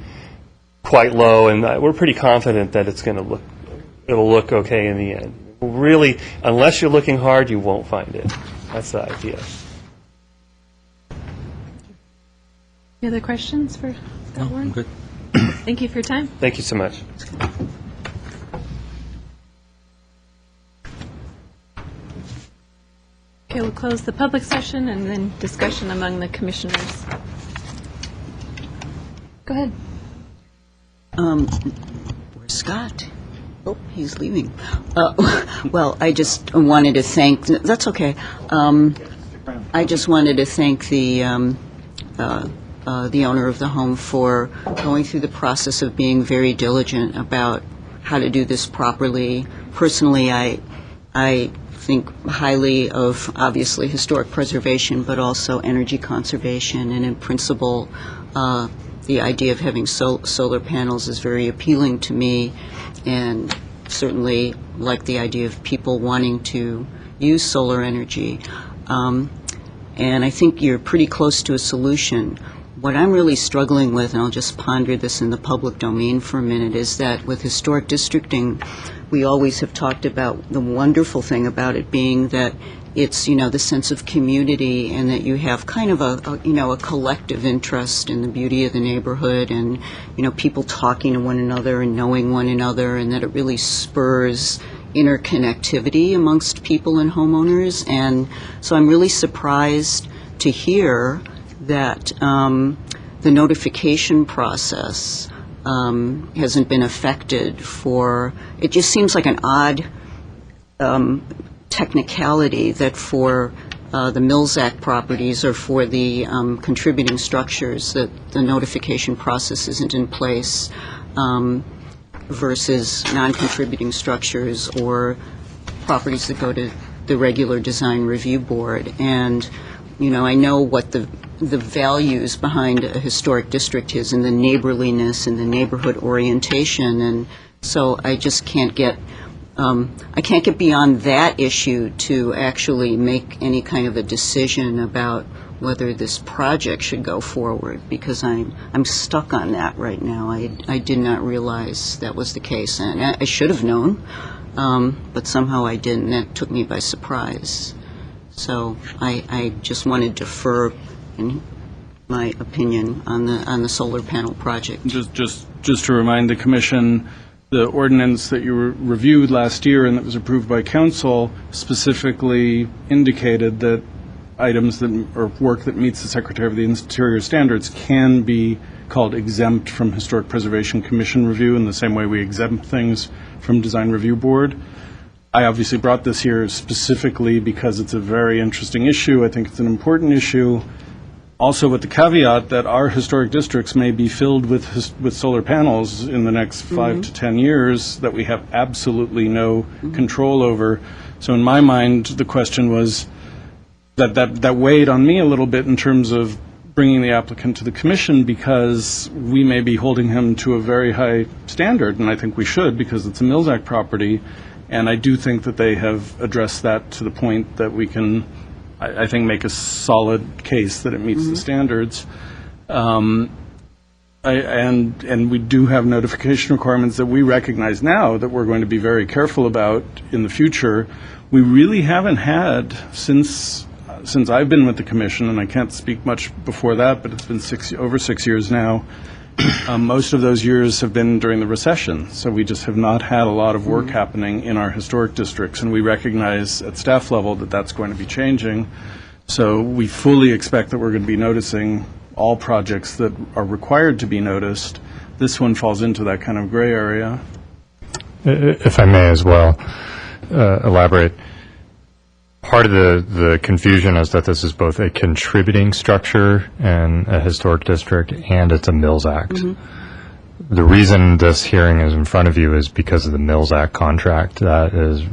quite low, and we're pretty confident that it'll look okay in the end. Really, unless you're looking hard, you won't find it. That's the idea. Any other questions for Scott Warren? I'm good. Thank you for your time. Thank you so much. Okay, we'll close the public session and then discussion among the commissioners. Go ahead. Where's Scott? Oh, he's leaving. Well, I just wanted to thank, that's okay. I just wanted to thank the owner of the home for going through the process of being very diligent about how to do this properly. Personally, I think highly of, obviously, historic preservation, but also energy conservation, and in principle, the idea of having solar panels is very appealing to me, and certainly like the idea of people wanting to use solar energy. And I think you're pretty close to a solution. What I'm really struggling with, and I'll just ponder this in the public domain for a minute, is that with historic districting, we always have talked about the wonderful thing about it being that it's, the sense of community, and that you have kind of a collective interest in the beauty of the neighborhood, and, people talking to one another and knowing one another, and that it really spurs interconnectivity amongst people and homeowners. And so I'm really surprised to hear that the notification process hasn't been affected for, it just seems like an odd technicality that for the Mills Act properties or for the contributing structures that the notification process isn't in place versus non-contributing structures or properties that go to the regular design review board. And I know what the values behind a historic district is, and the neighborliness and the neighborhood orientation, and so I just can't get beyond that issue to actually make any kind of a decision about whether this project should go forward, because I'm stuck on that right now. I did not realize that was the case, and I should have known, but somehow I didn't. That took me by surprise. So I just want to defer in my opinion on the solar panel project. Just to remind the commission, the ordinance that you reviewed last year and that was approved by council specifically indicated that items that or work that meets the Secretary of the Interior standards can be called exempt from Historic Preservation Commission review in the same way we exempt things from Design Review Board. I obviously brought this here specifically because it's a very interesting issue. I think it's an important issue. Also with the caveat that our historic districts may be filled with solar panels in the next 5 to 10 years that we have absolutely no control over. So in my mind, the question was that weighed on me a little bit in terms of bringing the applicant to the commission, because we may be holding him to a very high standard, and I think we should, because it's a Mills Act property. And I do think that they have addressed that to the point that we can, I think, make a solid case that it meets the standards. And we do have notification requirements that we recognize now that we're going to be very careful about in the future. We really haven't had, since I've been with the commission, and I can't speak much before that, but it's been over 6 years now. Most of those years have been during the recession, so we just have not had a lot of work happening in our historic districts, and we recognize at staff level that that's going to be changing. So we fully expect that we're going to be noticing all projects that are required to be noticed. This one falls into that kind of gray area. If I may as well elaborate, part of the confusion is that this is both a contributing structure in a historic district and it's a Mills Act. The reason this hearing is in front of you is because of the Mills Act contract that is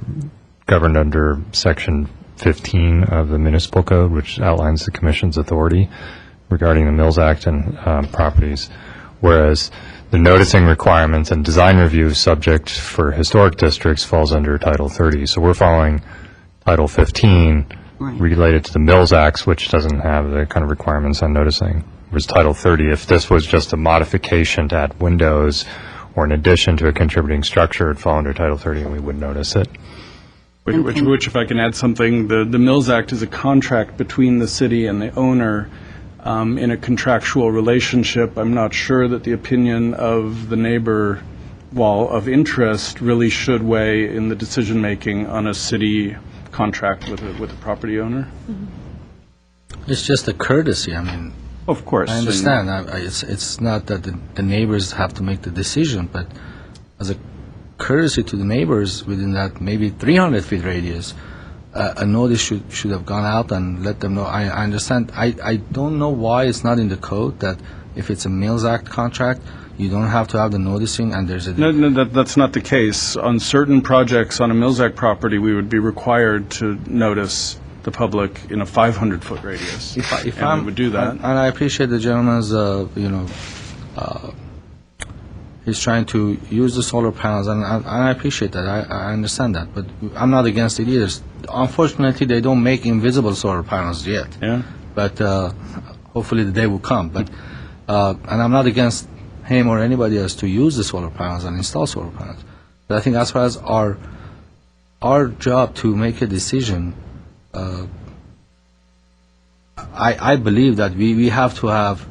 governed under Section 15 of the Municipal Code, which outlines the Commission's authority regarding the Mills Act and properties, whereas the noticing requirements and design review subject for historic districts falls under Title 30. So we're following Title 15 related to the Mills Acts, which doesn't have the kind of requirements on noticing. Whereas Title 30, if this was just a modification to add windows or an addition to a contributing structure, it'd fall under Title 30 and we would notice it. Which, if I can add something, the Mills Act is a contract between the city and the owner in a contractual relationship. I'm not sure that the opinion of the neighbor wall of interest really should weigh in the decision-making on a city contract with a property owner. It's just a courtesy. I mean, Of course. I understand. It's not that the neighbors have to make the decision, but as a courtesy to the neighbors within that maybe 300 feet radius, a notice should have gone out and let them know. I understand. I don't know why it's not in the code that if it's a Mills Act contract, you don't have to have the noticing and there's a... No, that's not the case. On certain projects on a Mills Act property, we would be required to notice the public in a 500-foot radius. And we would do that. And I appreciate the gentleman's, he's trying to use the solar panels, and I appreciate that. I understand that, but I'm not against it either. Unfortunately, they don't make invisible solar panels yet. Yeah. But hopefully the day will come. But and I'm not against him or anybody else to use the solar panels and install solar panels. But I think as far as our job to make a decision, I believe that we have to have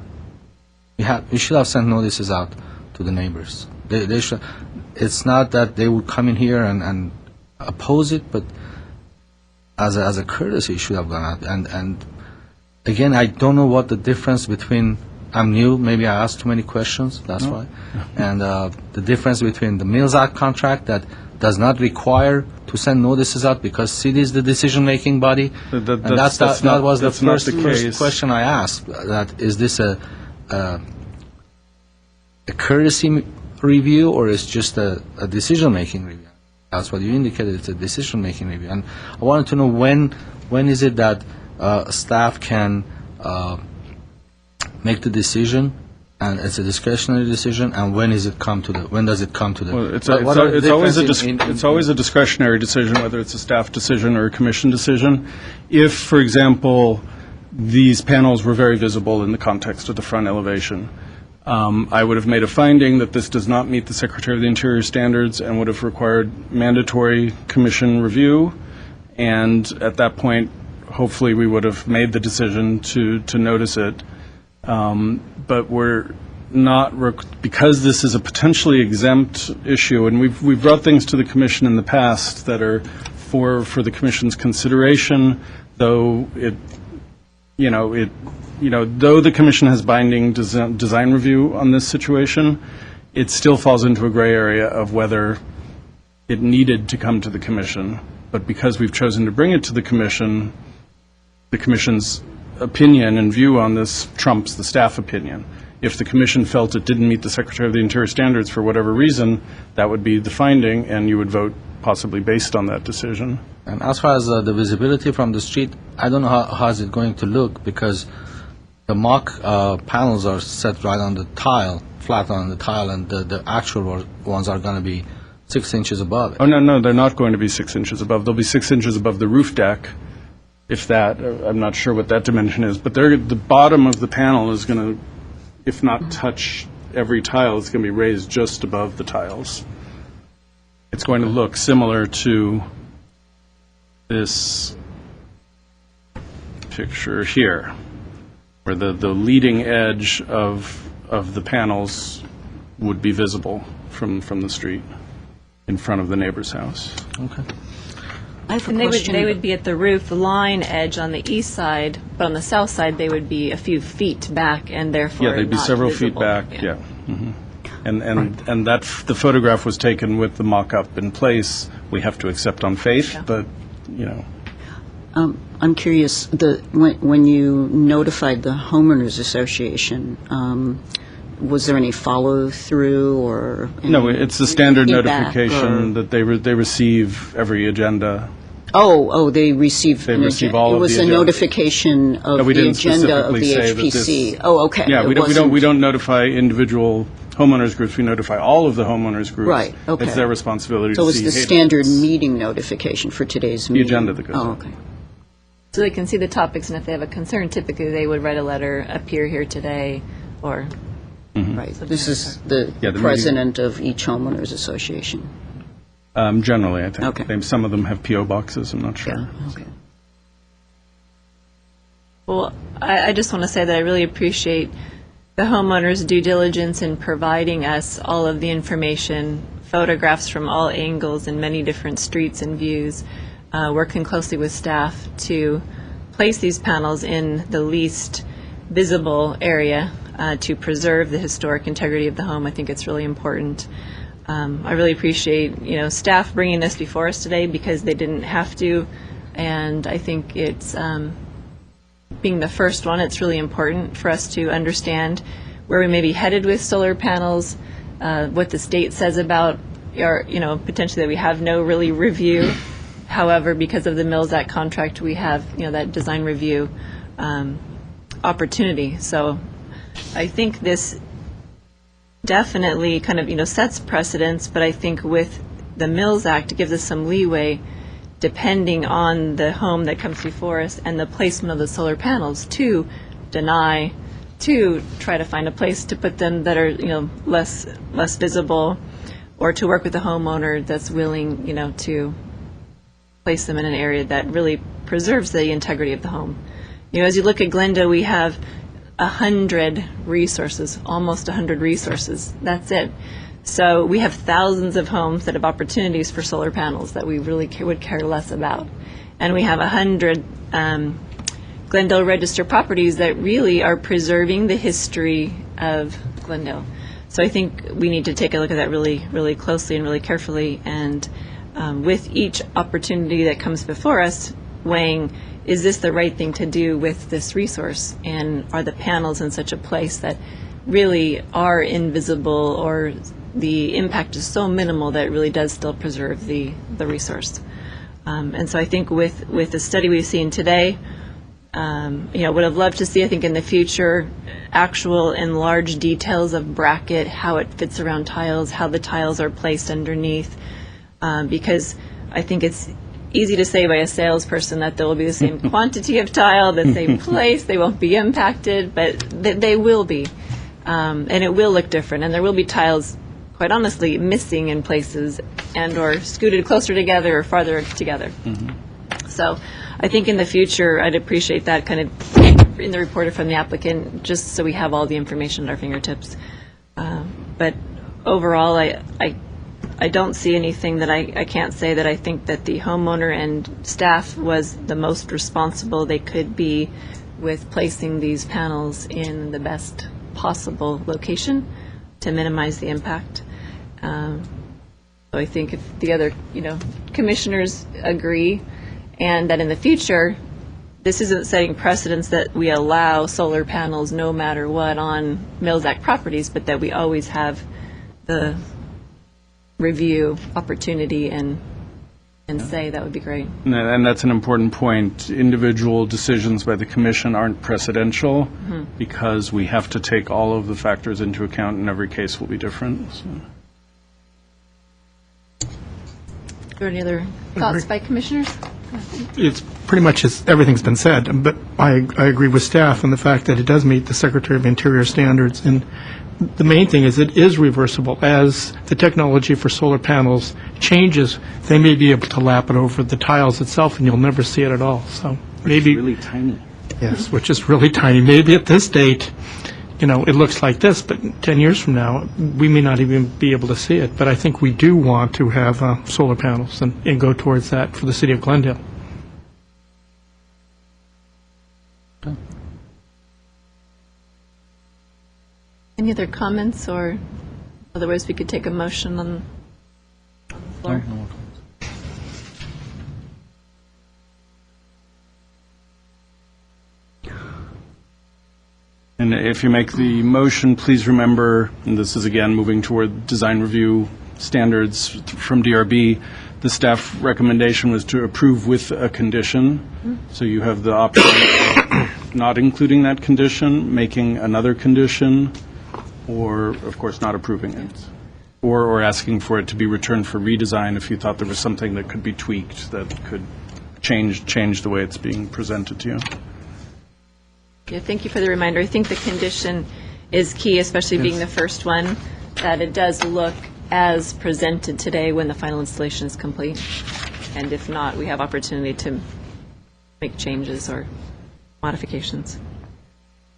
we should have sent notices out to the neighbors. They should. It's not that they would come in here and oppose it, but as a courtesy, it should have gone out. And again, I don't know what the difference between. I'm new. Maybe I asked too many questions. That's why. And the difference between the Mills Act contract that does not require to send notices out because city is the decision-making body. That was the first question I asked. That is this a courtesy review or is just a decision-making review? That's what you indicated. It's a decision-making review. And I wanted to know when is it that staff can make the decision, and it's a discretionary decision, and when does it come to the? Well, it's always a discretionary decision, whether it's a staff decision or a commission decision. If, for example, these panels were very visible in the context of the front elevation, I would have made a finding that this does not meet the Secretary of the Interior standards and would have required mandatory commission review. And at that point, hopefully, we would have made the decision to notice it. But we're not, because this is a potentially exempt issue, and we've brought things to the commission in the past that are for the commission's consideration, though though the commission has binding design review on this situation, it still falls into a gray area of whether it needed to come to the commission. But because we've chosen to bring it to the commission's opinion and view on this trumps the staff opinion. If the commission felt it didn't meet the Secretary of the Interior standards for whatever reason, that would be the finding, and you would vote possibly based on that decision. And as far as the visibility from the street, I don't know how is it going to look because the mock panels are set right on the tile, flat on the tile, and the actual ones are going to be 6 inches above it. Oh, no, they're not going to be 6 inches above. They'll be 6 inches above the roof deck. If that, I'm not sure what that dimension is, but the bottom of the panel is going to, if not touch every tile, it's going to be raised just above the tiles. It's going to look similar to this picture here, where the leading edge of the panels would be visible from the street in front of the neighbor's house. Okay. I have a And question. they would be at the roof line edge on the east side, but on the south side, they would be a few feet back and therefore Yeah, they'd be not several visible. feet back, yeah. Mhm. And that, the photograph was taken with the mock-up in place. We have to accept on faith, Yeah. but, I'm curious, when you notified the homeowners association, was there any follow-through or? No, it's the standard feedback notification or- that they receive every agenda. They receive. They receive all of It was the a agendas. notification of We the didn't agenda of specifically the say that this- HPC. Oh, okay. Yeah, It we wasn't- don't notify individual homeowners groups. We notify all of the homeowners groups. Right, okay. It's their responsibility to So it see. was the hey, standard it's meeting notification for today's meeting? agenda that goes Oh, out. okay. So they can see the topics, and if they have a concern, typically they would write a letter, appear here today, or, Right. This is the Yeah, the meeting- president of each homeowners association. Generally, I think. Okay. Some of them have PO boxes. I'm not sure. Yeah, okay. well, I just want to say that I really appreciate the homeowners' due diligence in providing us all of the information, photographs from all angles and many different streets and views, working closely with staff to place these panels in the least visible area to preserve the historic integrity of the home. I think it's really important. I really appreciate, staff bringing this before us today because they didn't have to, and I think it's, being the first one, it's really important for us to understand where we may be headed with solar panels, what the state says about, potentially that we have no really review. However, because of the Mills Act contract, we have, that design review opportunity. So I think this definitely kind of, sets precedents, but I think with the Mills Act, it gives us some leeway depending on the home that comes before us and the placement of the solar panels to deny, to try to find a place to put them that are, less visible, or to work with a homeowner that's willing, to place them in an area that really preserves the integrity of the home. As you look at Glendale, we have 100 resources, almost 100 resources. That's it. So we have thousands of homes that have opportunities for solar panels that we really would care less about. And we have 100 Glendale Register properties that really are preserving the history of Glendale. So I think we need to take a look at that really, really closely and really carefully. And with each opportunity that comes before us, weighing, is this the right thing to do with this resource? And are the panels in such a place that really are invisible, or the impact is so minimal that it really does still preserve the resource? And so I think with the study we've seen today, would have loved to see, I think in the future, actual enlarged details of bracket, how it fits around tiles, how the tiles are placed underneath, because I think it's easy to say by a salesperson that there will be the same quantity of tile, the same place, they won't be impacted, but they will be. And it will look different, and there will be tiles, quite honestly, missing in places and or scooted closer together or farther together. So I think in the future, I'd appreciate that kind of in the report from the applicant, just so we have all the information at our fingertips. But overall, I don't see anything that I can't say that I think that the homeowner and staff was the most responsible they could be with placing these panels in the best possible location to minimize the impact. So I think if the other, commissioners agree, and that in the future, this isn't setting precedents that we allow solar panels no matter what on Mills Act properties, but that we always have the review opportunity and say, that would be great. And that's an important point. Individual decisions by the commission aren't precedential because we have to take all of the factors into account, and every case will be different. So. Are there any other thoughts by commissioners? It's pretty much everything's been said, but I agree with staff on the fact that it does meet the Secretary of Interior standards, and the main thing is it is reversible. As the technology for solar panels changes, they may be able to lap it over the tiles itself, and you'll never see it at all. So maybe Really tiny. yes, which is really tiny. Maybe at this date, it looks like this, but 10 years from now, we may not even be able to see it. But I think we do want to have solar panels and go towards that for the city of Glendale. Any other comments, or otherwise we could take a motion on the floor? if you make the motion, please remember, and this is again moving toward design review standards from DRB, the staff recommendation was to approve with a condition. So you have the option of not including that condition, making another condition, or, of course, not approving it. Or asking for it to be returned for redesign if you thought there was something that could be tweaked that could change the way it's being presented to you. Yeah, thank you for the reminder. I think the condition is key, especially being the first one, that it does look as presented today when the final installation is complete. And if not, we have opportunity to make changes or modifications.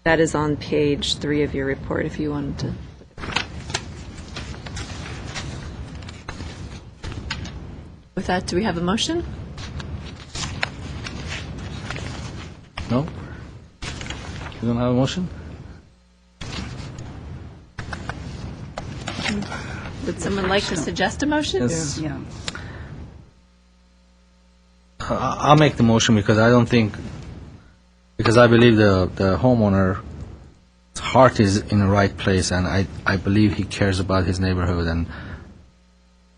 That is on page 3 of your report if you wanted to. With that, do we have a motion? No? You don't have a motion? Would someone like to suggest a motion? Yes. I'll make the motion because I believe the homeowner's heart is in the right place, and I believe he cares about his neighborhood and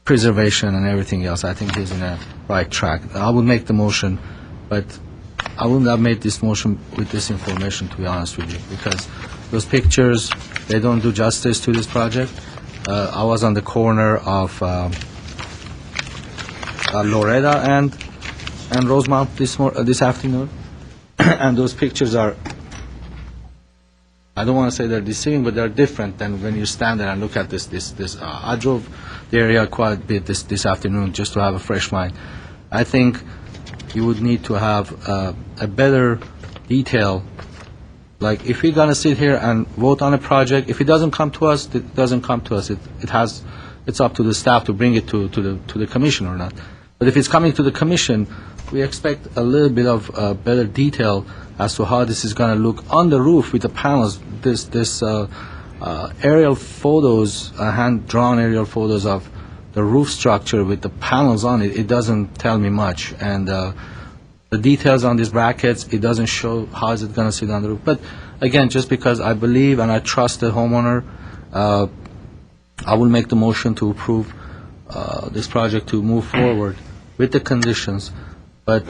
preservation and everything else. I think he's in a right track. I would make the motion, but I wouldn't have made this motion with this information, to be honest with you, because those pictures, they don't do justice to this project. I was on the corner of Loretta and Rosemount this afternoon, and those pictures are, I don't want to say they're deceiving, but they're different than when you stand there and look at this. I drove the area quite a bit this afternoon just to have a fresh mind. I think you would need to have a better detail. Like, if we're going to sit here and vote on a project, if it doesn't come to us, it doesn't come to us. It's up to the staff to bring it to the commission or not. But if it's coming to the commission, we expect a little bit of better detail as to how this is going to look on the roof with the panels. This aerial photos, hand-drawn aerial photos of the roof structure with the panels on it, it doesn't tell me much. And the details on these brackets, it doesn't show how is it going to sit on the roof. But again, just because I believe and I trust the homeowner, I will make the motion to approve this project to move forward with the conditions. But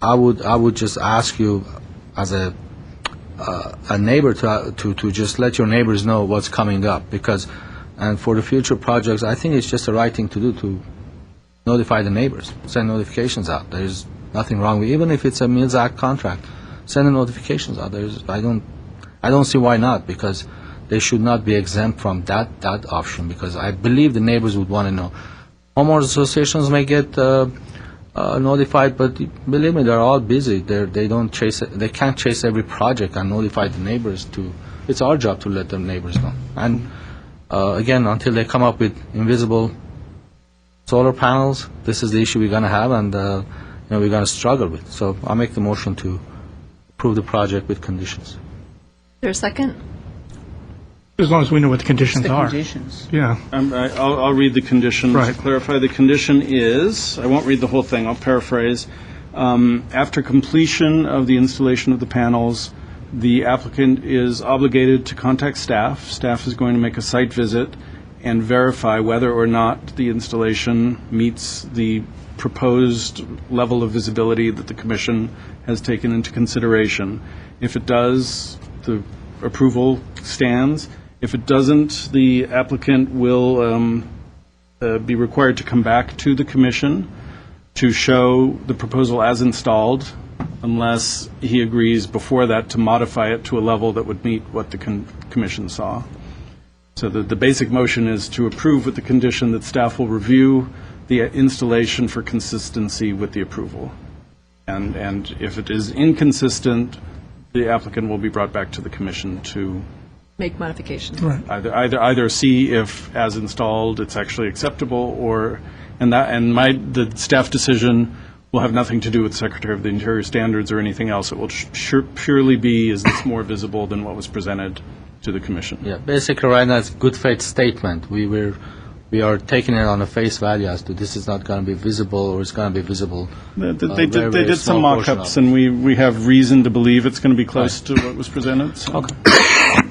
I would just ask you as a neighbor to just let your neighbors know what's coming up, because and for the future projects, I think it's just the right thing to do to notify the neighbors, send notifications out. There's nothing wrong with, even if it's a Mills Act contract, send the notifications out. I don't see why not, because they should not be exempt from that option, because I believe the neighbors would want to know. Homeowners associations may get notified, but believe me, they're all busy. They can't chase every project and notify the neighbors. It's our job to let the neighbors know. And again, until they come up with invisible solar panels, this is the issue we're going to have, and we're going to struggle with. So I'll make the motion to approve the project with conditions. Is there a second? As long as we know what the conditions are. Conditions. Yeah. I'll read the conditions. Right. To clarify, the condition is, I won't read the whole thing, I'll paraphrase. After completion of the installation of the panels, the applicant is obligated to contact staff. Staff is going to make a site visit and verify whether or not the installation meets the proposed level of visibility that the commission has taken into consideration. If it does, the approval stands. If it doesn't, the applicant will be required to come back to the commission to show the proposal as installed, unless he agrees before that to modify it to a level that would meet what the commission saw. So the basic motion is to approve with the condition that staff will review the installation for consistency with the approval. And if it is inconsistent, the applicant will be brought back to the commission to Make modifications. Right. either see if, as installed, it's actually acceptable, or the staff decision will have nothing to do with Secretary of the Interior standards or anything else. It will purely be, is this more visible than what was presented to the commission? Yeah, basically right now it's good faith statement. We are taking it on a face value as to this is not going to be visible, or it's going to be visible. They did some mock-ups, and we have reason to believe it's going to be close to what was presented. So. Okay.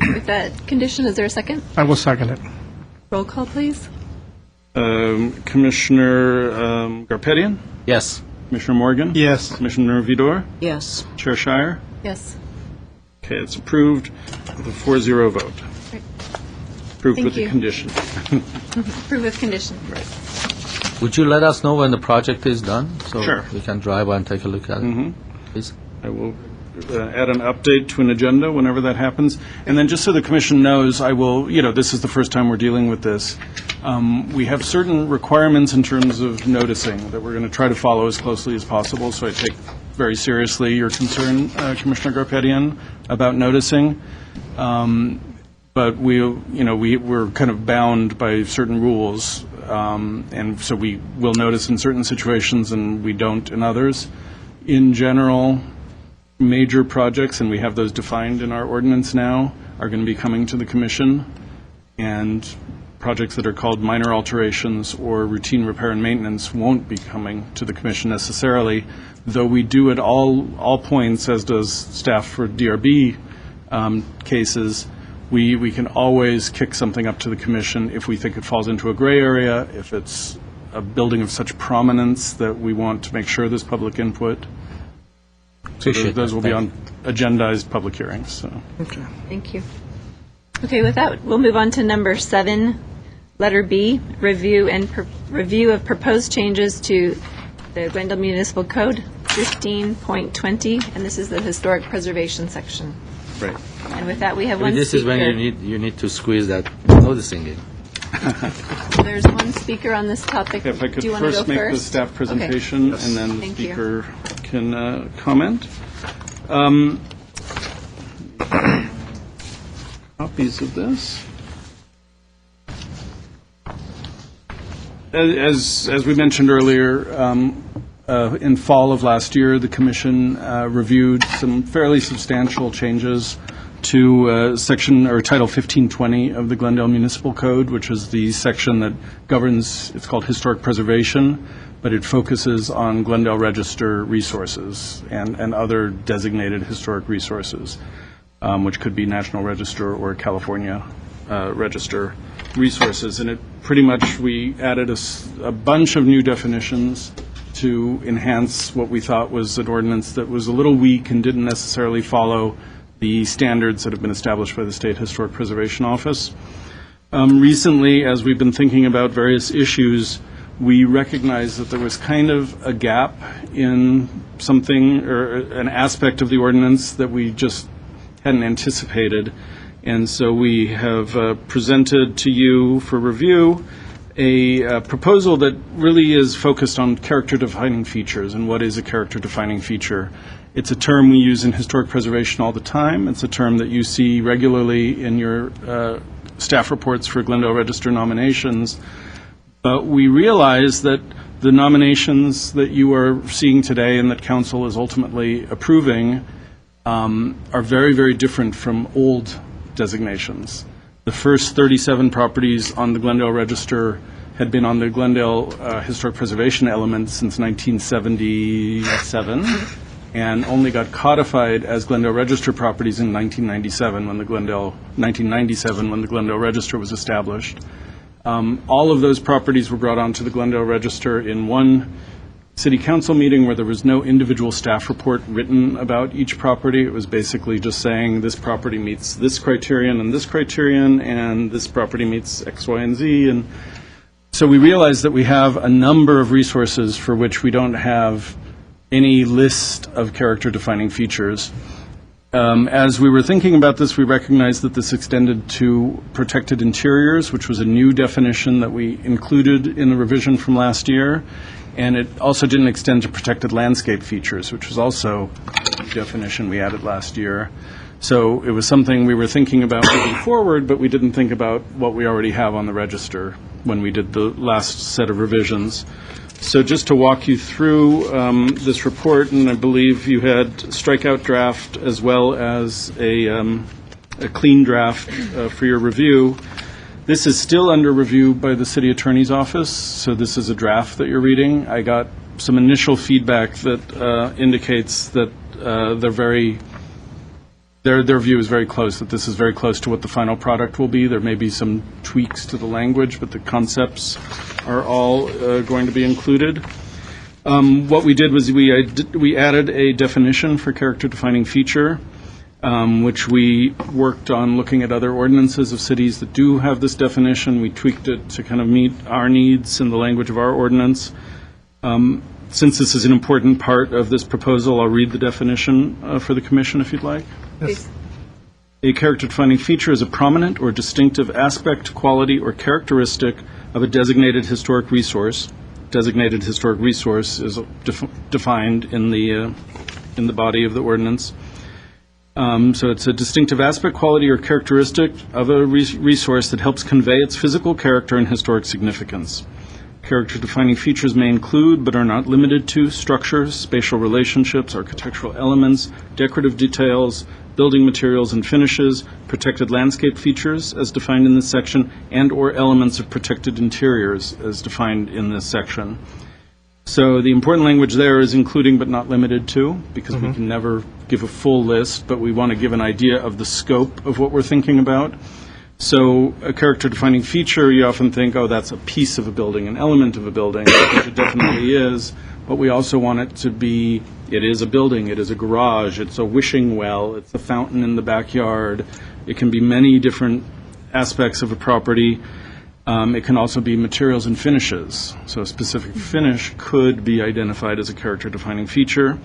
With that condition, is there a second? I will second it. Roll call, please. Commissioner Garpetian? Yes. Commissioner Morgan? Yes. Commissioner Vidor? Yes. Chair Shire? Yes. Okay, it's approved with a 4-0 vote. Great. Approved Thank with the you. condition. Approve with condition. Would you let us know when the project is done? Sure. So we can drive by and take a look at it, please? I will add an update to an agenda whenever that happens. And then just so the commission knows, I will, this is the first time we're dealing with this. We have certain requirements in terms of noticing that we're going to try to follow as closely as possible. So I take very seriously your concern, Commissioner Garpetian, about noticing. But we're kind of bound by certain rules. And so we will notice in certain situations and we don't in others. In general, major projects, and we have those defined in our ordinance now, are going to be coming to the commission, and projects that are called minor alterations or routine repair and maintenance won't be coming to the commission necessarily, though we do at all points, as does staff for DRB cases, we can always kick something up to the commission if we think it falls into a gray area, if it's a building of such prominence that we want to make sure there's public input. So those will be on agendized public hearings. So. Thank you. Okay, with that, we'll move on to number 7, letter B, review of proposed changes to the Glendale Municipal Code 15.20, and this is the historic preservation section. Right. And with that, we have one speaker. This is when you need to squeeze that noticing it. There's one speaker on this topic. If I could Do you want to go first make the first? staff presentation, Okay. and then the Thank you. speaker can comment. Copies of this. As we mentioned earlier, in fall of last year, the commission reviewed some fairly substantial changes to section or Title 1520 of the Glendale Municipal Code, which is the section that governs, it's called historic preservation, but it focuses on Glendale Register resources and other designated historic resources, which could be National Register or California Register resources. And it pretty much, we added a bunch of new definitions to enhance what we thought was an ordinance that was a little weak and didn't necessarily follow the standards that have been established by the State Historic Preservation Office. Recently, as we've been thinking about various issues, we recognized that there was kind of a gap in something or an aspect of the ordinance that we just hadn't anticipated. And so we have presented to you for review a proposal that really is focused on character-defining features and what is a character-defining feature. It's a term we use in historic preservation all the time. It's a term that you see regularly in your staff reports for Glendale Register nominations. But we realize that the nominations that you are seeing today and that Council is ultimately approving are very, very different from old designations. The first 37 properties on the Glendale Register had been on the Glendale Historic Preservation element since 1977 and only got codified as Glendale Register properties in 1997 when the Glendale Register was established. All of those properties were brought onto the Glendale Register in one city council meeting where there was no individual staff report written about each property. It was basically just saying this property meets this criterion, and this property meets X, Y, and Z. And so we realized that we have a number of resources for which we don't have any list of character-defining features. As we were thinking about this, we recognized that this extended to protected interiors, which was a new definition that we included in the revision from last year. And it also didn't extend to protected landscape features, which was also a definition we added last year. So it was something we were thinking about moving forward, but we didn't think about what we already have on the register when we did the last set of revisions. So just to walk you through this report, and I believe you had strikeout draft as well as a clean draft for your review. This is still under review by the City Attorney's Office, so this is a draft that you're reading. I got some initial feedback that indicates that they're very Their view is very close, that this is very close to what the final product will be. There may be some tweaks to the language, but the concepts are all going to be included. What we did was we added a definition for character-defining feature, which we worked on looking at other ordinances of cities that do have this definition. We tweaked it to kind of meet our needs and the language of our ordinance. Since this is an important part of this proposal, I'll read the definition for the commission if you'd like. Yes. A character-defining feature is a prominent or distinctive aspect, quality, or characteristic of a designated historic resource. Designated historic resource is defined in the body of the ordinance. So it's a distinctive aspect, quality, or characteristic of a resource that helps convey its physical character and historic significance. Character-defining features may include, but are not limited to, structures, spatial relationships, architectural elements, decorative details, building materials and finishes, protected landscape features as defined in this section, and/or elements of protected interiors as defined in this section. So the important language there is including but not limited to, because we can never give a full list, but we want to give an idea of the scope of what we're thinking about. So a character-defining feature, you often think, oh, that's a piece of a building, an element of a building, which it definitely is, but we also want it to be, it is a building, it is a garage, it's a wishing well, it's a fountain in the backyard. It can be many different aspects of a property. It can also be materials and finishes. So a specific finish could be identified as a character-defining feature.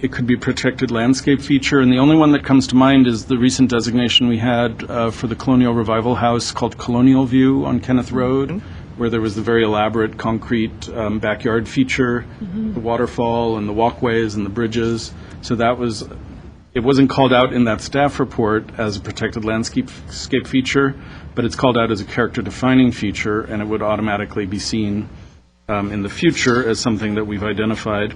It could be a protected landscape feature, and the only one that comes to mind is the recent designation we had for the Colonial Revival House called Colonial View on Kenneth Road, where there was the very elaborate concrete backyard feature, the waterfall and the walkways and the bridges. So that was, it wasn't called out in that staff report as a protected landscape feature, but it's called out as a character-defining feature, and it would automatically be seen in the future as something that we've identified.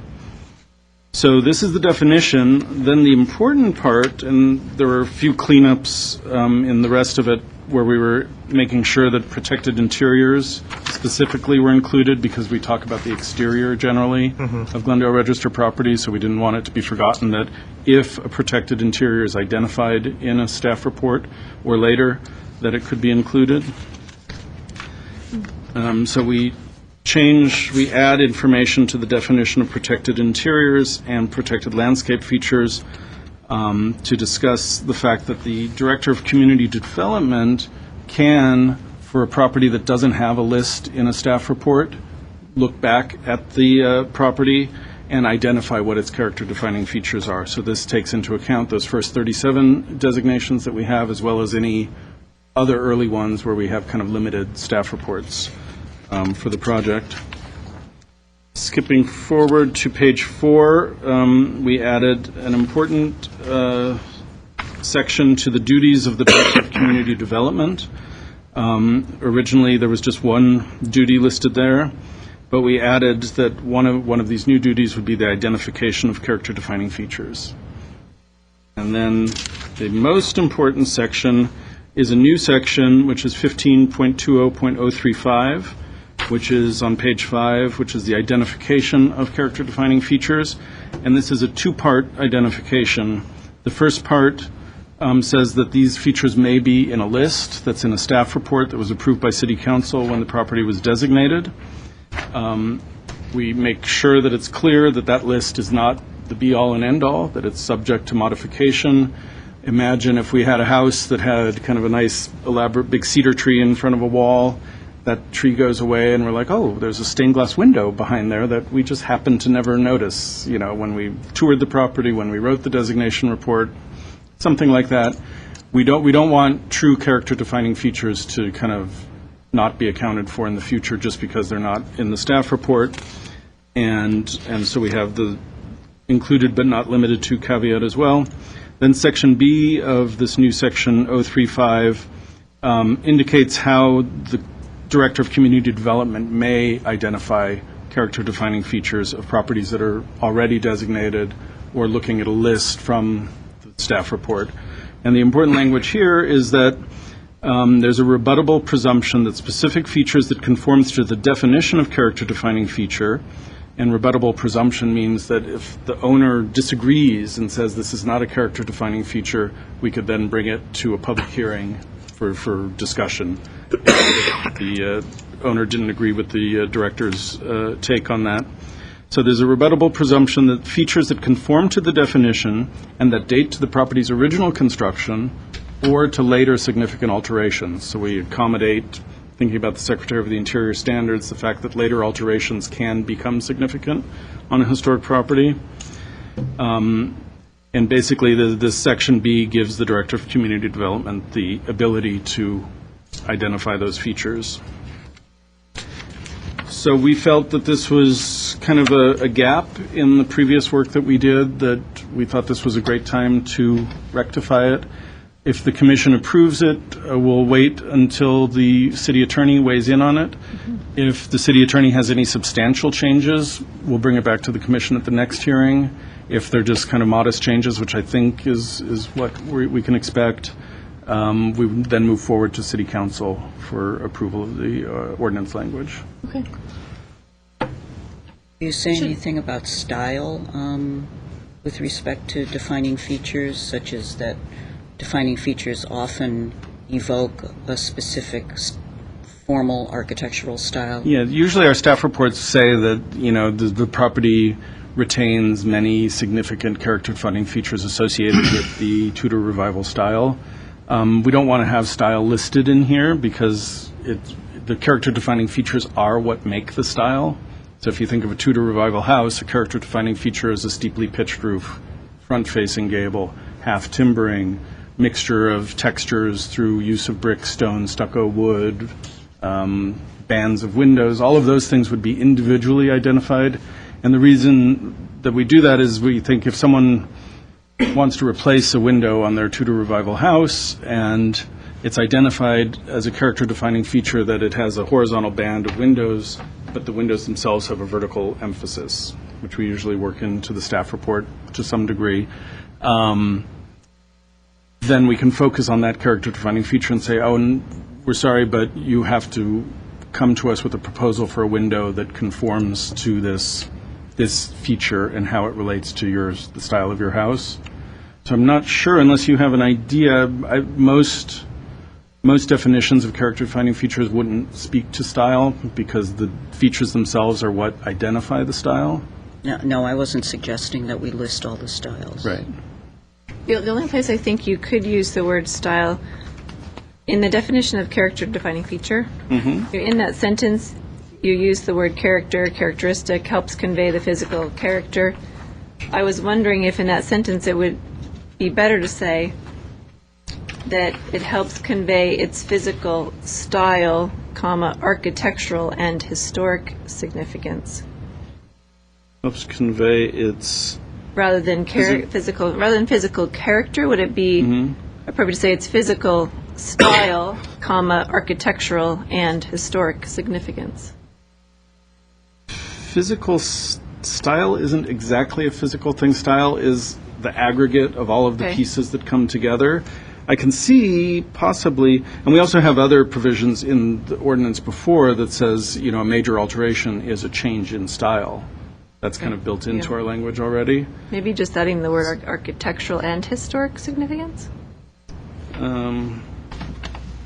So this is the definition. Then the important part, and there were a few cleanups in the rest of it where we were making sure that protected interiors specifically were included, because we talk about the exterior generally of Glendale Register properties, so we didn't want it to be forgotten that if a protected interior is identified in a staff report or later, that it could be included. So we add information to the definition of protected interiors and protected landscape features to discuss the fact that the Director of Community Development can, for a property that doesn't have a list in a staff report, look back at the property and identify what its character-defining features are. So this takes into account those first 37 designations that we have, as well as any other early ones where we have kind of limited staff reports for the project. Skipping forward to page 4, we added an important section to the duties of the Director of Community Development. Originally, there was just one duty listed there, but we added that one of these new duties would be the identification of character-defining features. And then the most important section is a new section, which is 15.20.035, which is on page 5, which is the identification of character-defining features. And this is a two-part identification. The first part says that these features may be in a list that's in a staff report that was approved by City Council when the property was designated. We make sure that it's clear that that list is not the be-all and end-all, that it's subject to modification. Imagine if we had a house that had kind of a nice, elaborate, big cedar tree in front of a wall. That tree goes away, and we're like, oh, there's a stained glass window behind there that we just happened to never notice, you know, when we toured the property, when we wrote the designation report, something like that. We don't want true character-defining features to kind of not be accounted for in the future just because they're not in the staff report. And so we have the included but not limited to caveat as well. Then section B of this new section 035 indicates how the Director of Community Development may identify character-defining features of properties that are already designated or looking at a list from the staff report. And the important language here is that there's a rebuttable presumption that specific features that conforms to the definition of character-defining feature And rebuttable presumption means that if the owner disagrees and says this is not a character-defining feature, we could then bring it to a public hearing for discussion. If the owner didn't agree with the director's take on that. So there's a rebuttable presumption that features that conform to the definition and that date to the property's original construction or to later significant alterations. So we accommodate, thinking about the Secretary of the Interior standards, the fact that later alterations can become significant on a historic property. And basically, this Section B gives the Director of Community Development the ability to identify those features. So we felt that this was kind of a gap in the previous work that we did, that we thought this was a great time to rectify it. If the commission approves it, we'll wait until the city attorney weighs in on it. If the city attorney has any substantial changes, we'll bring it back to the commission at the next hearing. If they're just kind of modest changes, which I think is what we can expect, we would then move forward to city council for approval of the ordinance language. Okay. Do you say anything about style with respect to defining features, such as that defining features often evoke a specific formal architectural style? Yeah, usually our staff reports say that, the property retains many significant character-defining features associated with the Tudor Revival style. We don't want to have style listed in here because the character-defining features are what make the style. So if you think of a Tudor Revival house, a character-defining feature is a steeply pitched roof, front-facing gable, half timbering, mixture of textures through use of brick, stone, stucco, wood, bands of windows. All of those things would be individually identified. And the reason that we do that is we think if someone wants to replace a window on their Tudor Revival house and it's identified as a character-defining feature that it has a horizontal band of windows, but the windows themselves have a vertical emphasis, which we usually work into the staff report to some degree, then we can focus on that character-defining feature and say, we're sorry, but you have to come to us with a proposal for a window that conforms to this feature and how it relates to the style of your house. So I'm not sure, unless you have an idea. Most definitions of character-defining features wouldn't speak to style because the features themselves are what identify the style. No, I wasn't suggesting that we list all the styles. Right. The only place I think you could use the word style in the definition of character-defining feature, in that sentence, you use the word characteristic, helps convey the physical character. I was wondering if in that sentence it would be better to say that it helps convey its physical style, architectural and historic significance. Helps convey its... Rather than physical character, would it be appropriate to say it's physical style, architectural and historic significance? Physical style isn't exactly a physical thing. Style is the aggregate of all of the pieces that come together. I can see possibly, and we also have other provisions in the ordinance before that says, a major alteration is a change in style. That's kind of built into our language already. Maybe just adding the word architectural and historic significance?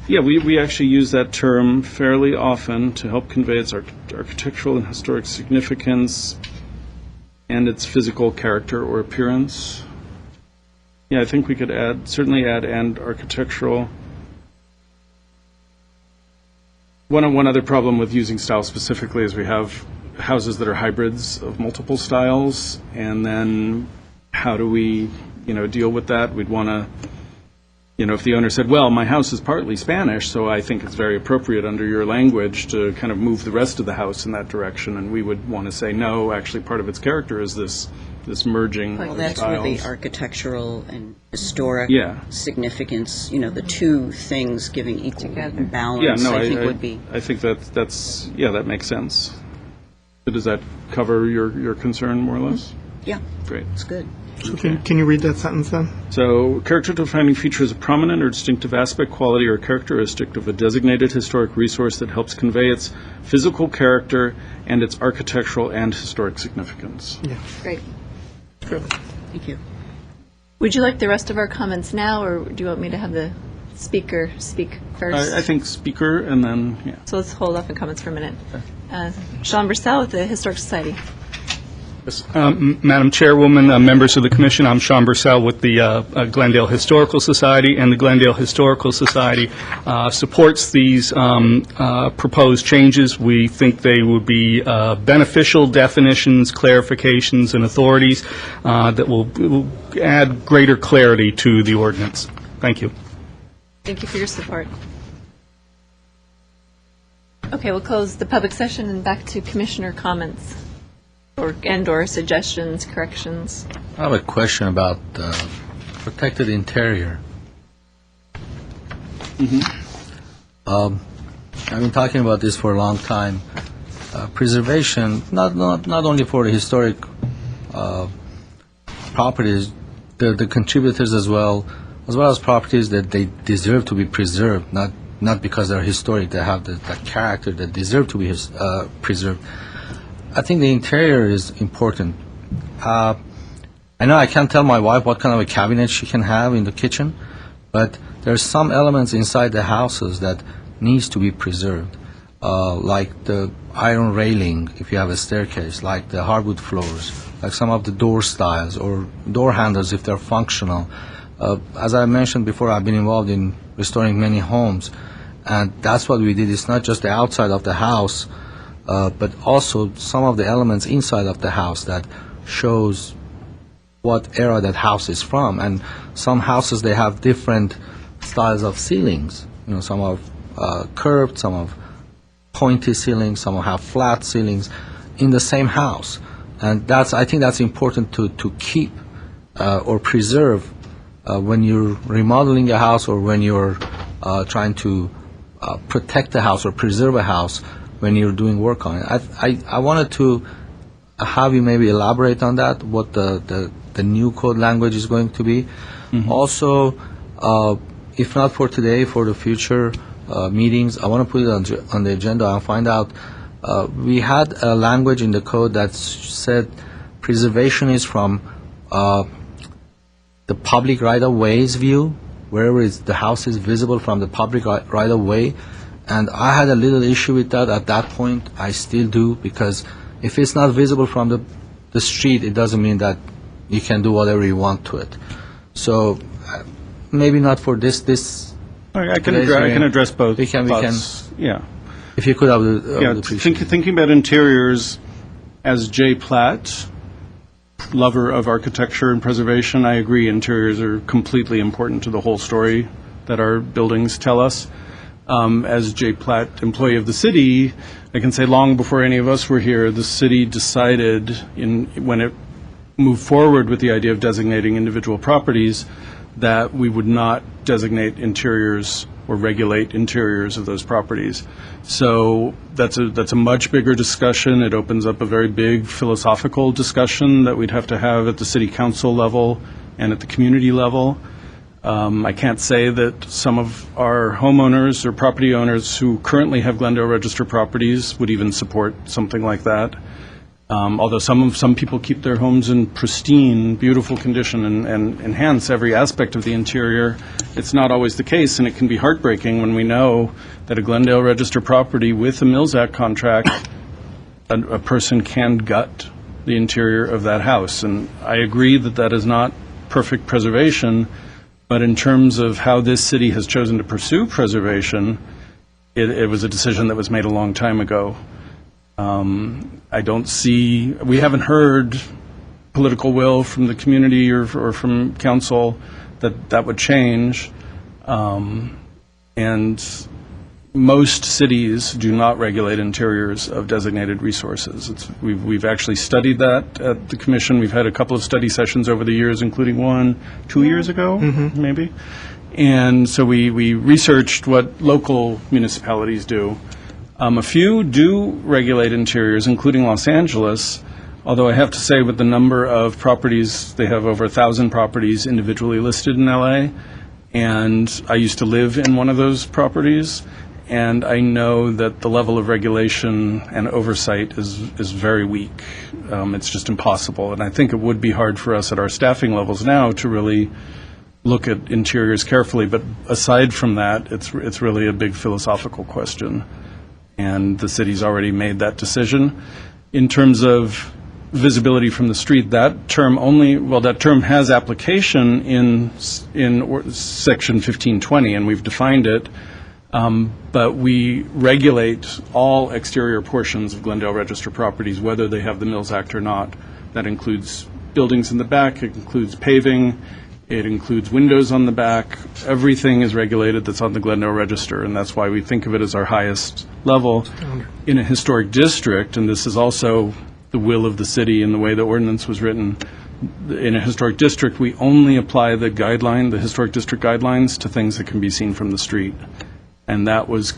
We actually use that term fairly often to help convey its architectural and historic significance and its physical character or appearance. Yeah, I think we could certainly add and architectural. One other problem with using style specifically is we have houses that are hybrids of multiple styles, and then how do we, deal with that? We'd want to, if the owner said, well, my house is partly Spanish, so I think it's very appropriate under your language to kind of move the rest of the house in that direction, and we would want to say, no, actually part of its character is this merging Well, of that's styles. where the architectural and historic significance, the two things giving equal balance, I think would be... I think that makes sense. Does that cover your concern more or less? Yeah, Great. it's good. So can you read that sentence then? So, character-defining feature is a prominent or distinctive aspect, quality, or characteristic of a designated historic resource that helps convey its physical character and its architectural and historic significance. Yeah. Great. Good. Thank you. Would you like the rest of our comments now, or do you want me to have the speaker speak first? I think speaker, and then, yeah. So let's hold off on comments for a minute. Sean Bursell with the Historic Society. Madam Chairwoman, members of the Commission, I'm Sean Bursell with the Glendale Historical Society, and the Glendale Historical Society supports these proposed changes. We think they would be beneficial definitions, clarifications, and authorities that will add greater clarity to the ordinance. Thank you. Thank you for your support. Okay, we'll close the public session and back to Commissioner comments and/or suggestions, corrections. I have a question about protected interior. I've been talking about this for a long time. Preservation, not only for the historic properties, the contributors as well as properties that they deserve to be preserved, not because they're historic, they have that character that deserve to be preserved. I think the interior is important. I know I can't tell my wife what kind of a cabinet she can have in the kitchen, but there's some elements inside the houses that needs to be preserved, like the iron railing if you have a staircase, like the hardwood floors, like some of the door styles or door handles if they're functional. As I mentioned before, I've been involved in restoring many homes, and that's what we did. It's not just the outside of the house, but also some of the elements inside of the house that shows what era that house is from. And some houses, they have different styles of ceilings. Some are curved, some have pointy ceilings, some have flat ceilings in the same house. And I think that's important to keep or preserve when you're remodeling a house or when you're trying to protect the house or preserve a house when you're doing work on it. I wanted to have you maybe elaborate on that, what the new code language is going to be. Mm-hmm. Also, if not for today, for the future meetings, I want to put it on the agenda and find out. We had a language in the code that said preservation is from the public right-of-ways view, wherever the house is visible from the public right-of-way. And I had a little issue with that at that point. I still do, because if it's not visible from the street, it doesn't mean that you can do whatever you want to it. So maybe not for this. I can address both. We can. Yeah. If you could, I would appreciate it. Thinking about interiors, as Jay Platt, lover of architecture and preservation, I agree interiors are completely important to the whole story that our buildings tell us. As Jay Platt, employee of the city, I can say long before any of us were here, the city decided when it moved forward with the idea of designating individual properties that we would not designate interiors or regulate interiors of those properties. So that's a much bigger discussion. It opens up a very big philosophical discussion that we'd have to have at the city council level and at the community level. I can't say that some of our homeowners or property owners who currently have Glendale Register properties would even support something like that. Although some people keep their homes in pristine, beautiful condition and enhance every aspect of the interior, it's not always the case, and it can be heartbreaking when we know that a Glendale Register property with a Mills Act contract, a person can gut the interior of that house. And I agree that that is not perfect preservation, but in terms of how this city has chosen to pursue preservation, it was a decision that was made a long time ago. We haven't heard political will from the community or from council that would change. And most cities do not regulate interiors of designated resources. We've actually studied that at the commission. We've had a couple of study sessions over the years, including one 2 years ago, maybe. And so we researched what local municipalities do. A few do regulate interiors, including Los Angeles, Although I have to say, with the number of properties, they have over 1,000 properties individually listed in LA, and I used to live in one of those properties, and I know that the level of regulation and oversight is very weak. It's just impossible, and I think it would be hard for us at our staffing levels now to really look at interiors carefully. But aside from that, it's really a big philosophical question, and the city's already made that decision. In terms of visibility from the street, that term has application in section 1520, and we've defined it. But we regulate all exterior portions of Glendale Register properties, whether they have the Mills Act or not. That includes buildings in the back, it includes paving, it includes windows on the back. Everything is regulated that's on the Glendale Register, and that's why we think of it as our highest level. In a historic district, and this is also the will of the city and the way the ordinance was written, in a historic district, we only apply the historic district guidelines to things that can be seen from the street. And that was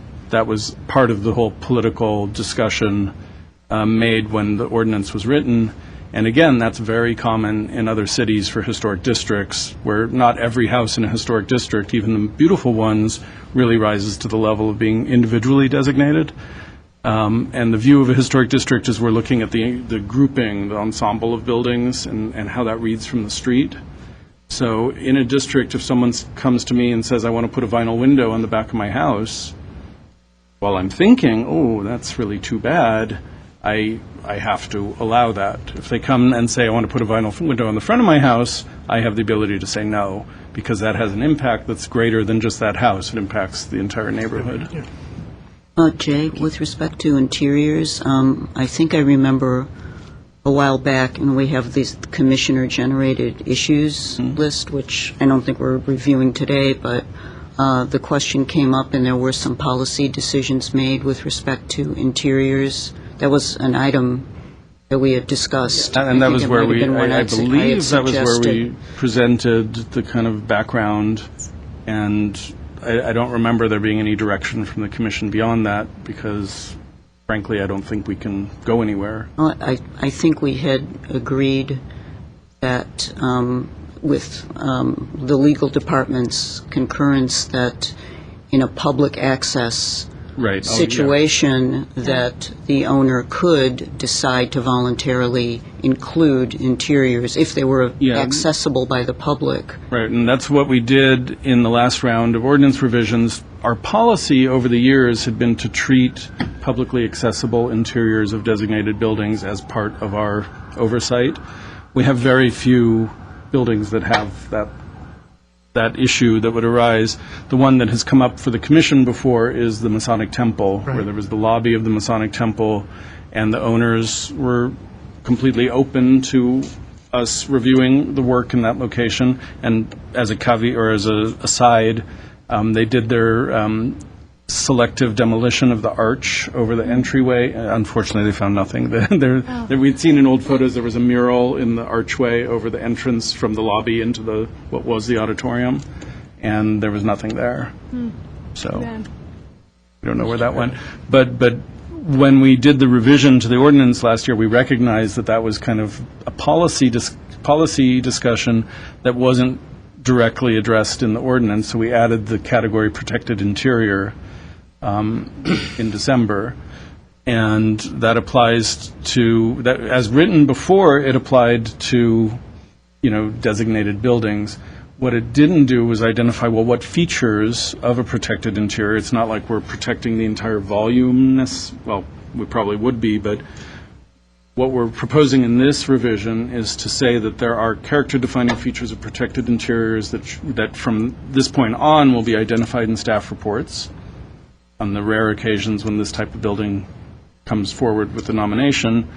part of the whole political discussion made when the ordinance was written. And again, that's very common in other cities for historic districts, where not every house in a historic district, even the beautiful ones, really rises to the level of being individually designated. And the view of a historic district is we're looking at the grouping, the ensemble of buildings, and how that reads from the street. So in a district, if someone comes to me and says, I want to put a vinyl window on the back of my house, while I'm thinking, oh, that's really too bad, I have to allow that. If they come and say, I want to put a vinyl window on the front of my house, I have the ability to say no, because that has an impact that's greater than just that house. It impacts the entire neighborhood. Jay, with respect to interiors, I think I remember a while back, and we have this commissioner-generated issues list, which I don't think we're reviewing today, but the question came up, and there were some policy decisions made with respect to interiors. That was an item that we had discussed. And that was where I believe that was where we presented the kind of background, and I don't remember there being any direction from the commission beyond that, because frankly, I don't think we can go anywhere. Well, I think we had agreed that with the legal department's concurrence that in a public access situation that the owner could decide to voluntarily include interiors if they were accessible by the public. Right, and that's what we did in the last round of ordinance revisions. Our policy over the years had been to treat publicly accessible interiors of designated buildings as part of our oversight. We have very few buildings that have that issue that would arise. The one that has come up for the commission before is the Masonic Temple, where there was the lobby of the Masonic Temple, and the owners were completely open to us reviewing the work in that location. And as a caveat, or as an aside, they did their selective demolition of the arch over the entryway. Unfortunately, they found nothing. We'd seen in old photos there was a mural in the archway over the entrance from the lobby into what was the auditorium, and there was nothing there. So we don't know where that went. But when we did the revision to the ordinance last year, we recognized that was kind of a policy discussion that wasn't directly addressed in the ordinance, so we added the category protected interior in December, and that applies to that. As written before, it applied to designated buildings. What it didn't do was identify, well, what features of a protected interior. It's not like we're protecting the entire volume. Well, we probably would be, but what we're proposing in this revision is to say that there are character-defining features of protected interiors that from this point on will be identified in staff reports on the rare occasions when this type of building comes forward with the nomination.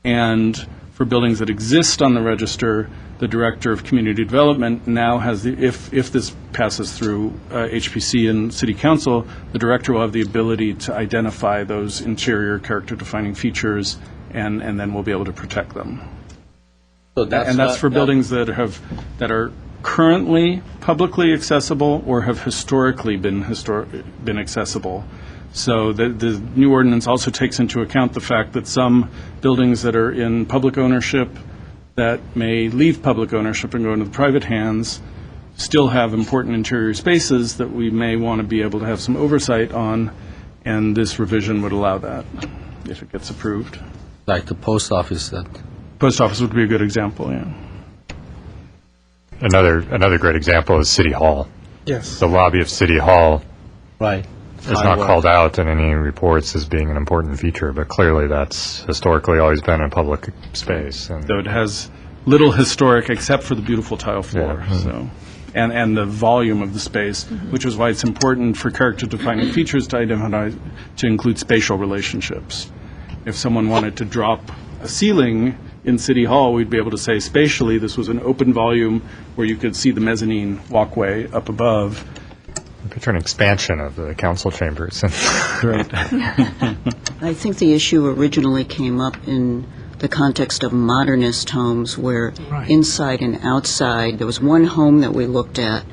And for buildings that exist on the register, the Director of Community Development now has if this passes through HPC and City Council, the Director will have the ability to identify those interior character-defining features, and then we'll be able to protect them. So that's for buildings that are currently publicly accessible or have historically been accessible. So the new ordinance also takes into account the fact that some buildings that are in public ownership that may leave public ownership and go into the private hands still have important interior spaces that we may want to be able to have some oversight on, and this revision would allow that if it gets approved. Like the post office that, Post office would be a good example, yeah. Another great example is City Hall. Yes. The lobby of City Hall right. is not called out in any reports as being an important feature, but clearly that's historically always been a public space. And So it has little historic except for the beautiful tile floor, Yeah. so, and the volume of the space, which is why it's important for character-defining features to identify, to include spatial relationships. If someone wanted to drop a ceiling in City Hall, we'd be able to say spatially, this was an open volume where you could see the mezzanine walkway up above. picture an expansion of the council chambers. Right. I think the issue originally came up in the context of modernist homes where inside and outside, there was one home that we looked at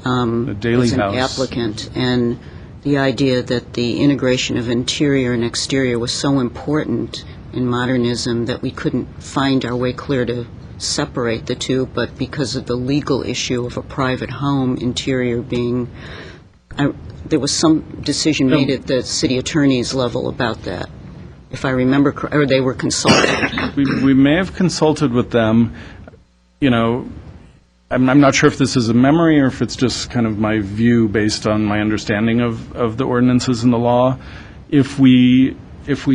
The Daily as an House. applicant, and the idea that the integration of interior and exterior was so important in modernism that we couldn't find our way clear to separate the two, but because of the legal issue of a private home, interior being, there was some decision made at the city attorney's level about that, if I remember, or they were consulted. We may have consulted with them. You know, I'm not sure if this is a memory or if it's just kind of my view based on my understanding of the ordinances and the law. If we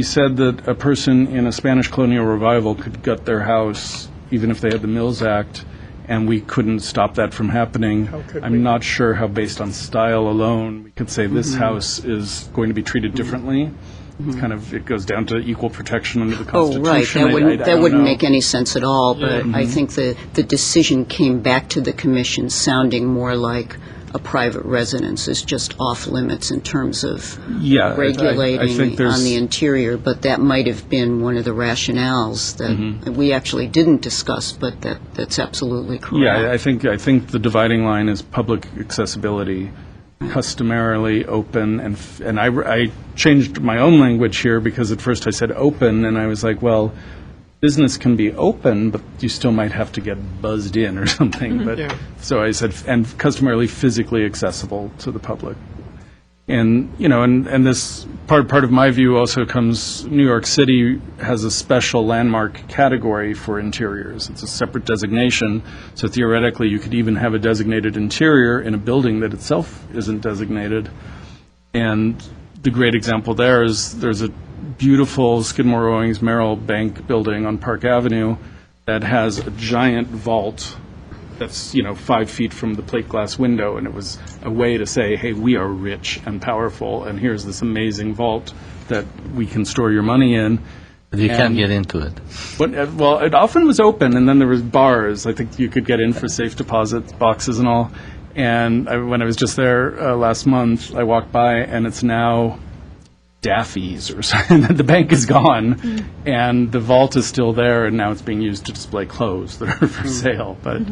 said that a person in a Spanish colonial revival could gut their house, even if they had the Mills Act, and we couldn't stop that from happening, I'm not sure how, based on style alone, we could say this house is going to be treated differently. Kind of, it goes down to equal protection under the Oh, Constitution. right, I that don't wouldn't know. make any sense at all, but I think the decision came back to the commission sounding more like a private residence is just off limits in terms of Yeah, I regulating think there's- on the interior, but that might have been one of the rationales that we actually didn't discuss, but that's absolutely correct. Yeah, I think the dividing line is public accessibility, customarily open, and I changed my own language here because at first I said open, and I was like, well, business can be open, but you still might have to get buzzed in or something. But so I said, and customarily physically accessible to the public. And, you know, and this part of my view also comes, New York City has a special landmark category for interiors. It's a separate designation, so theoretically you could even have a designated interior in a building that itself isn't designated. And the great example there is there's a beautiful Skidmore, Owings, Merrill Bank building on Park Avenue that has a giant vault that's, 5 feet from the plate glass window, and it was a way to say, hey, we are rich and powerful, and here's this amazing vault that we can store your money in. But you can't And- get into it. Well, it often was open, and then there was bars. I think you could get in for safe deposit boxes and all. And when I was just there last month, I walked by, and it's now Daffy's or something. The bank is gone, and the vault is still there, and now it's being used to display clothes that are for sale. But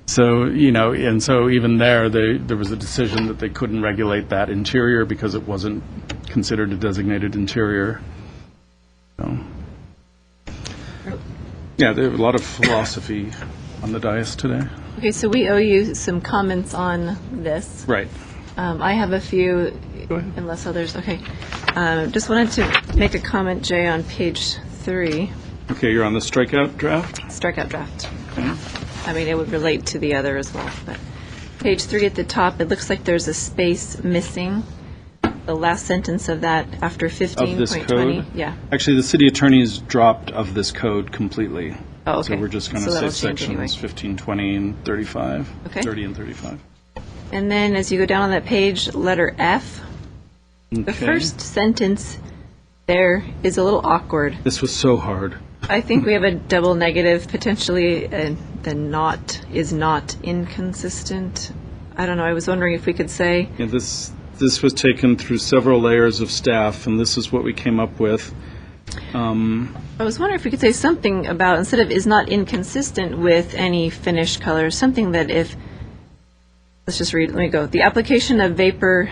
so, and so even there was a decision that they couldn't regulate that interior because it wasn't considered a designated interior. So, yeah, there a lot of philosophy on the dais today. Okay, so we owe you some comments on this. Right. I have a few, unless others, okay. Just wanted to make a comment, Jay, on page 3, Okay, you're on the strikeout draft? strikeout draft. I mean, it would relate to the other as well, but page 3 at the top, it looks like there's a space missing. The last sentence of that after 15.20. Of this code? Yeah. Actually, the city attorney's dropped of this code completely. Oh, okay. So we're just going So to say that'll change sections anyway. 15, 20, and 35. Okay. 30 and 35. And then as you go down on that page, letter F, the Okay. first sentence there is a little awkward. This was so hard. I think we have a double negative, potentially the not is not inconsistent. I don't know, I was wondering if we could say, Yeah, this was taken through several layers of staff, and this is what we came up with. I was wondering if we could say something about, instead of is not inconsistent with any finish color, something that if, let's just read, let me go. The application of vapor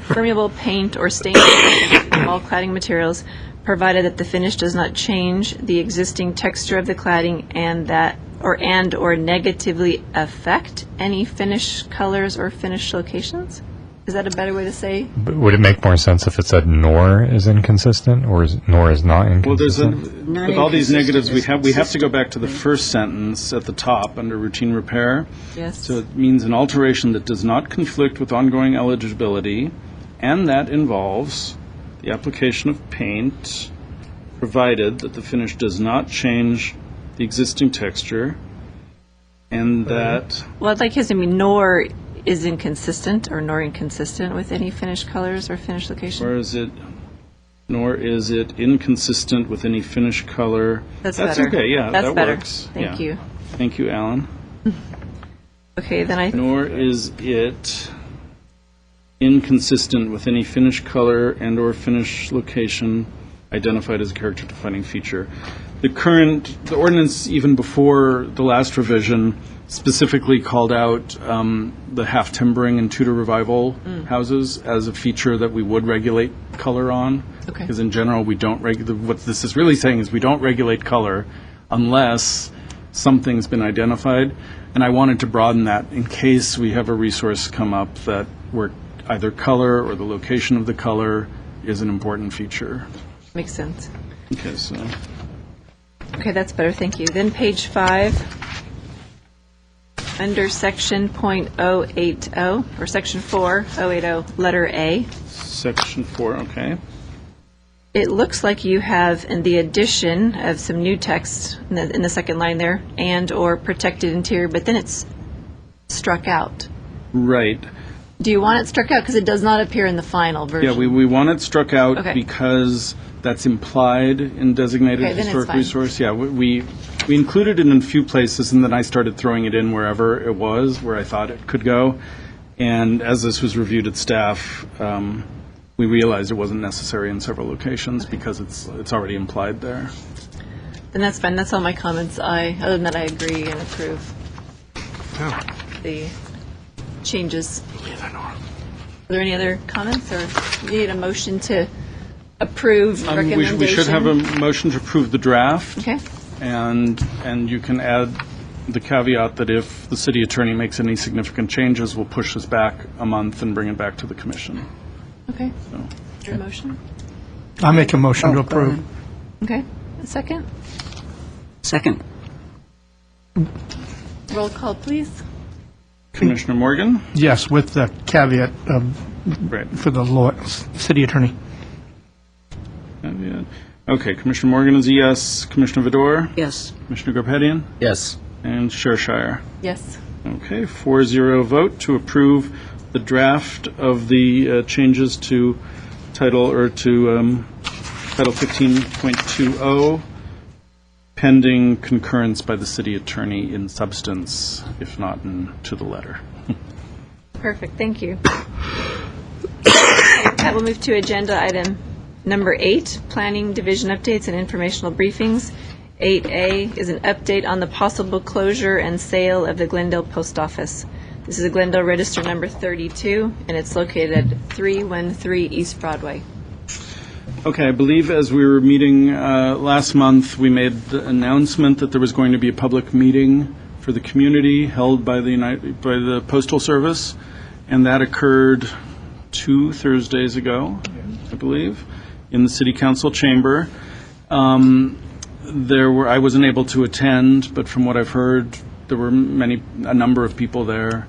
permeable paint or stain all cladding materials, provided that the finish does not change the existing texture of the cladding or negatively affect any finish colors or finish locations? Is that a better way to say? But would it make more sense if it said nor is inconsistent or nor is not Well, inconsistent? with all these negatives, we have to go back to the first sentence at the top under routine repair. Yes. So it means an alteration that does not conflict with ongoing eligibility, and that involves the application of paint, provided that the finish does not change the existing texture, and that... Well, I'd like his to be nor is inconsistent or nor inconsistent with any finish colors or finish location. Nor is it inconsistent with any finish color. That's better. Okay, yeah, That's that better. works. Thank Yeah. you. Thank you, Alan. Okay, then Nor is it inconsistent with any finish color and/or finish location identified as a character-defining feature. The ordinance, even before the last revision, specifically called out the half timbering and Tudor revival houses as a feature that we would regulate color on. Okay. Because in general, we don't regulate. What this is really saying is we don't regulate color unless something's been identified. And I wanted to broaden that in case we have a resource come up that where either color or the location of the color is an important feature. makes sense. Okay, so Okay, that's better, thank you. Then page 5, under section .080, or section 4, 080, letter A, section 4, okay. it looks like you have in the addition of some new text in the second line there, and/or protected interior, but then it's struck out. Right. Do you want it struck out? Because it does not appear in the final version. Yeah, we want it struck out Okay. because that's implied in designated Okay, then it's historic fine. resource. Yeah, we included it in a few places, and then I started throwing it in wherever it was, where I thought it could go. And as this was reviewed at staff, we realized it wasn't necessary in several locations because it's already implied there. Then that's fine. That's all my comments. Other than that, I agree and approve the changes. Are there any other comments, or do you need a motion to approve recommendation? We should have a motion to approve the draft. Okay. And you can add the caveat that if the city attorney makes any significant changes, we'll push this back a month and bring it back to the commission. Okay. Is there a motion? I make a motion to approve. Okay. A second? Second. Roll call, please. Commissioner Morgan? Yes, with the caveat of, Right. for the city attorney. Caveat. Okay, Commissioner Morgan is a yes. Commissioner Vidor? Yes. Commissioner Garpetian? Yes. And Chair Shire? Yes. Okay, 4-0 vote to approve the draft of the changes to Title 15.20, pending concurrence by the city attorney in substance, if not to the letter. Perfect. Thank you. That will move to agenda item number 8, planning division updates and informational briefings. 8A is an update on the possible closure and sale of the Glendale Post Office. This is a Glendale Register number 32, and it's located at 313 East Broadway. Okay, I believe as we were meeting last month, we made the announcement that there was going to be a public meeting for the community held by the Postal Service, and that occurred 2 Thursdays ago, I believe, in the City Council chamber. I wasn't able to attend, but from what I've heard, there were a number of people there,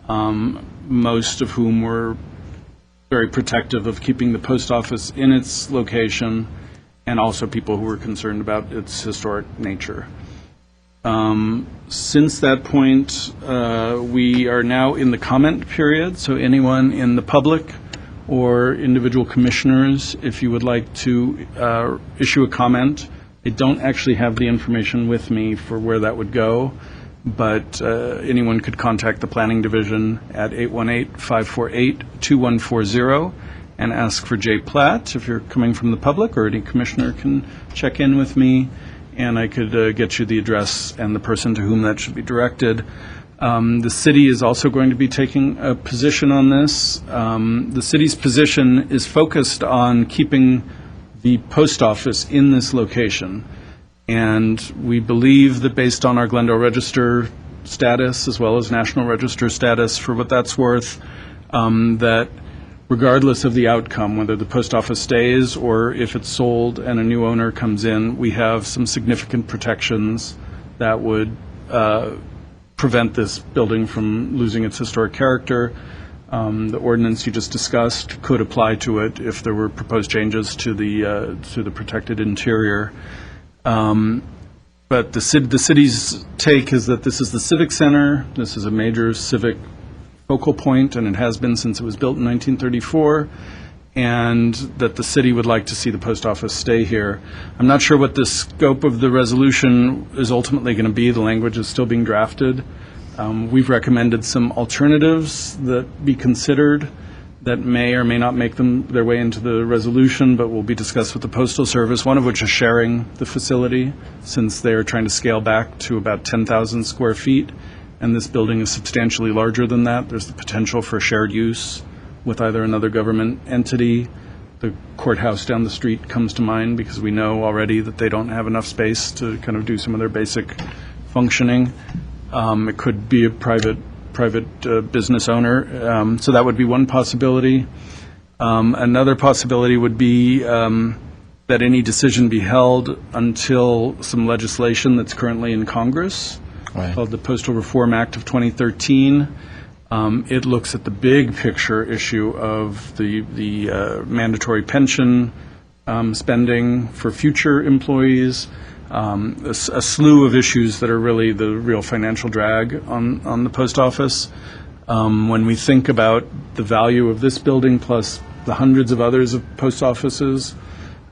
most of whom were very protective of keeping the post office in its location, and also people who were concerned about its historic nature. Since that point, we are now in the comment period, so anyone in the public or individual commissioners, if you would like to issue a comment. I don't actually have the information with me for where that would go, but anyone could contact the Planning Division at 818-548-2140 and ask for Jay Platt if you're coming from the public, or any commissioner can check in with me, and I could get you the address and the person to whom that should be directed. The city is also going to be taking a position on this. The city's position is focused on keeping the post office in this location. And we believe that based on our Glendale Register status, as well as National Register status, for what that's worth, that regardless of the outcome, whether the post office stays or if it's sold and a new owner comes in, we have some significant protections that would prevent this building from losing its historic character. The ordinance you just discussed could apply to it if there were proposed changes to the protected interior. But the city's take is that this is the civic center. This is a major civic focal point, and it has been since it was built in 1934, and that the city would like to see the post office stay here. I'm not sure what the scope of the resolution is ultimately going to be. The language is still being drafted. We've recommended some alternatives that be considered that may or may not make their way into the resolution, but will be discussed with the Postal Service, one of which is sharing the facility, since they are trying to scale back to about 10,000 square feet, and this building is substantially larger than that. There's the potential for shared use with either another government entity. The courthouse down the street comes to mind because we know already that they don't have enough space to kind of do some of their basic functioning. It could be a private business owner. So that would be one possibility. Another possibility would be that any decision be held until some legislation that's currently in Congress, called the Postal Reform Act of 2013. It looks at the big picture issue of the mandatory pension spending for future employees, a slew of issues that are really the real financial drag on the post office. When we think about the value of this building plus the hundreds of others of post offices,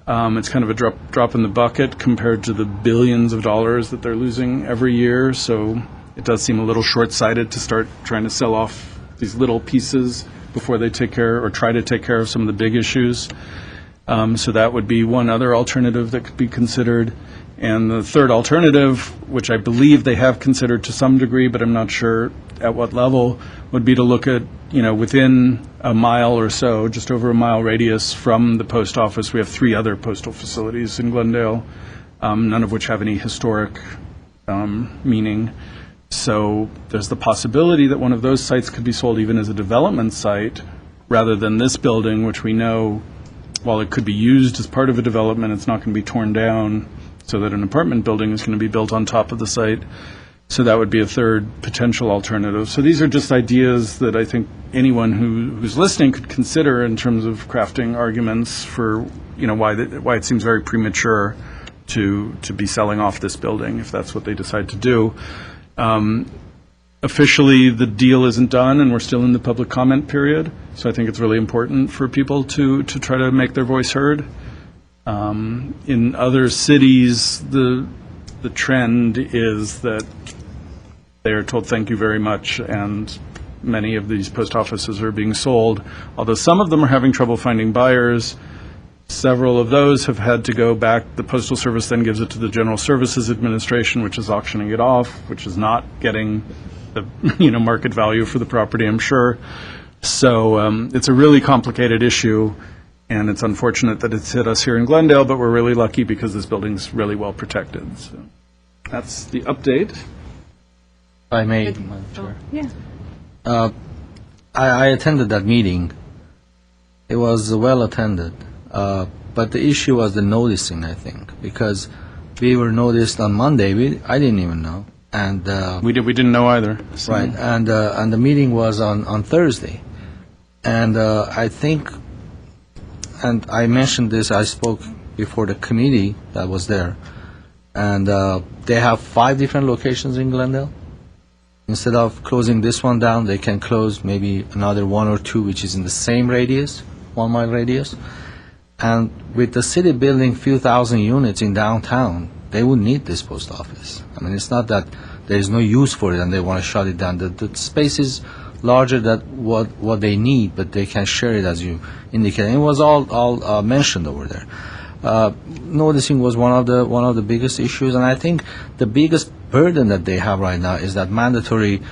it's kind of a drop in the bucket compared to the billions of dollars that they're losing every year. So it does seem a little short-sighted to start trying to sell off these little pieces before they take care or try to take care of some of the big issues. So that would be one other alternative that could be considered. And the third alternative, which I believe they have considered to some degree, but I'm not sure at what level, would be to look at, within a mile or so, just over a mile radius from the post office, we have 3 other postal facilities in Glendale, none of which have any historic meaning. So there's the possibility that one of those sites could be sold even as a development site rather than this building, which we know, while it could be used as part of a development, it's not going to be torn down so that an apartment building is going to be built on top of the site. So that would be a third potential alternative. So these are just ideas that I think anyone who's listening could consider in terms of crafting arguments for why it seems very premature to be selling off this building if that's what they decide to do. Officially, the deal isn't done, and we're still in the public comment period. So I think it's really important for people to try to make their voice heard. In other cities, the trend is that they are told thank you very much, and many of these post offices are being sold. Although some of them are having trouble finding buyers, several of those have had to go back. The Postal Service then gives it to the General Services Administration, which is auctioning it off, which is not getting the market value for the property, I'm sure. So it's a really complicated issue. And it's unfortunate that it's hit us here in Glendale, but we're really lucky because this building's really well protected. So that's the update. I may, Madam Chair. Yeah. I attended that meeting. It was well attended, but the issue was the noticing, I think, because we were noticed on Monday. I didn't even know, and we didn't know either. So. Right, and the meeting was on Thursday, and I think. And I mentioned this, I spoke before the committee that was there, and they have 5 different locations in Glendale. Instead of closing this one down, they can close maybe another 1 or 2, which is in the same radius, 1 mile radius. And with the city building few thousand units in downtown, they would need this post office. I mean, it's not that there is no use for it and they want to shut it down. The space is larger than what they need, but they can share it as you indicated. It was all mentioned over there. Noticing was one of the biggest issues, and I think the biggest burden that they have right now is that mandatory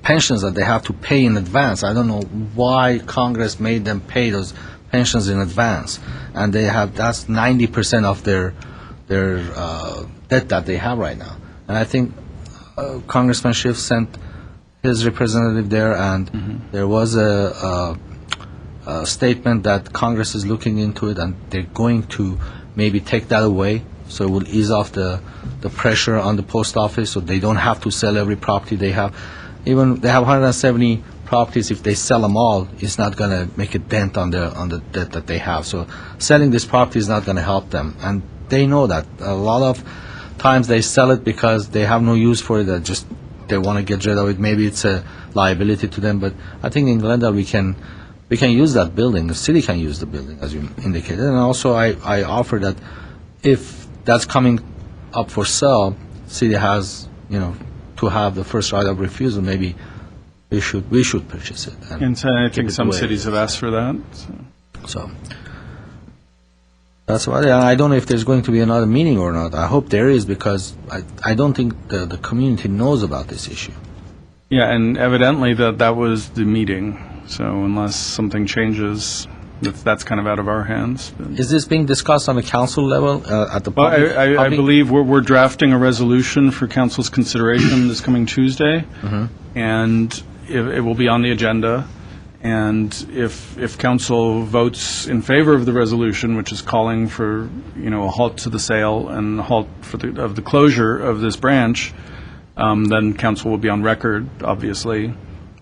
pensions that they have to pay in advance. I don't know why Congress made them pay those pensions in advance, and that's 90% of their debt that they have right now. And I think Congressman Schiff sent his representative there, and there was a statement that Congress is looking into it, and they're going to maybe take that away, so it will ease off the pressure on the post office, so they don't have to sell every property they have. Even they have 170 properties. If they sell them all, it's not going to make a dent on the debt that they have. So selling this property is not going to help them, and they know that. A lot of times they sell it because they have no use for it. They want to get rid of it. Maybe it's a liability to them. But I think in Glendale we can use that building. The city can use the building, as you indicated. And also I offer that if that's coming up for sale, city has to have the first right of refusal. Maybe we should purchase it. And so I think some away. cities have asked for that. So that's why I don't know if there's going to be another meeting or not. I hope there is, because I don't think the community knows about this issue. Yeah, and evidently that was the meeting. So unless something changes, that's kind of out of our hands. Is this being discussed on the council level at the Well, public? I believe we're drafting a resolution for council's consideration this coming Tuesday, and it will be on the agenda. And if council votes in favor of the resolution, which is calling for a halt to the sale and a halt of the closure of this branch, then council will be on record, obviously,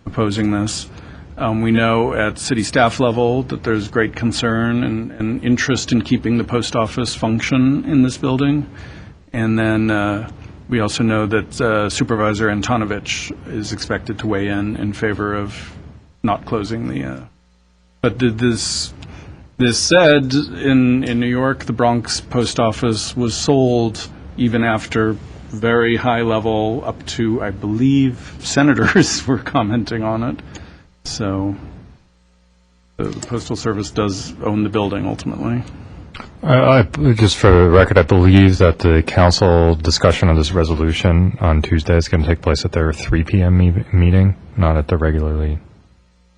opposing this. We know at city staff level that there's great concern and interest in keeping the post office function in this building. And then we also know that Supervisor Antonovich is expected to weigh in favor of not closing the. But this said, in New York, the Bronx post office was sold even after very high level, up to, I believe, senators were commenting on it. So the Postal Service does own the building ultimately. Just for the record, I believe that the council discussion of this resolution on Tuesday is going to take place at their 3 p.m. meeting, not at the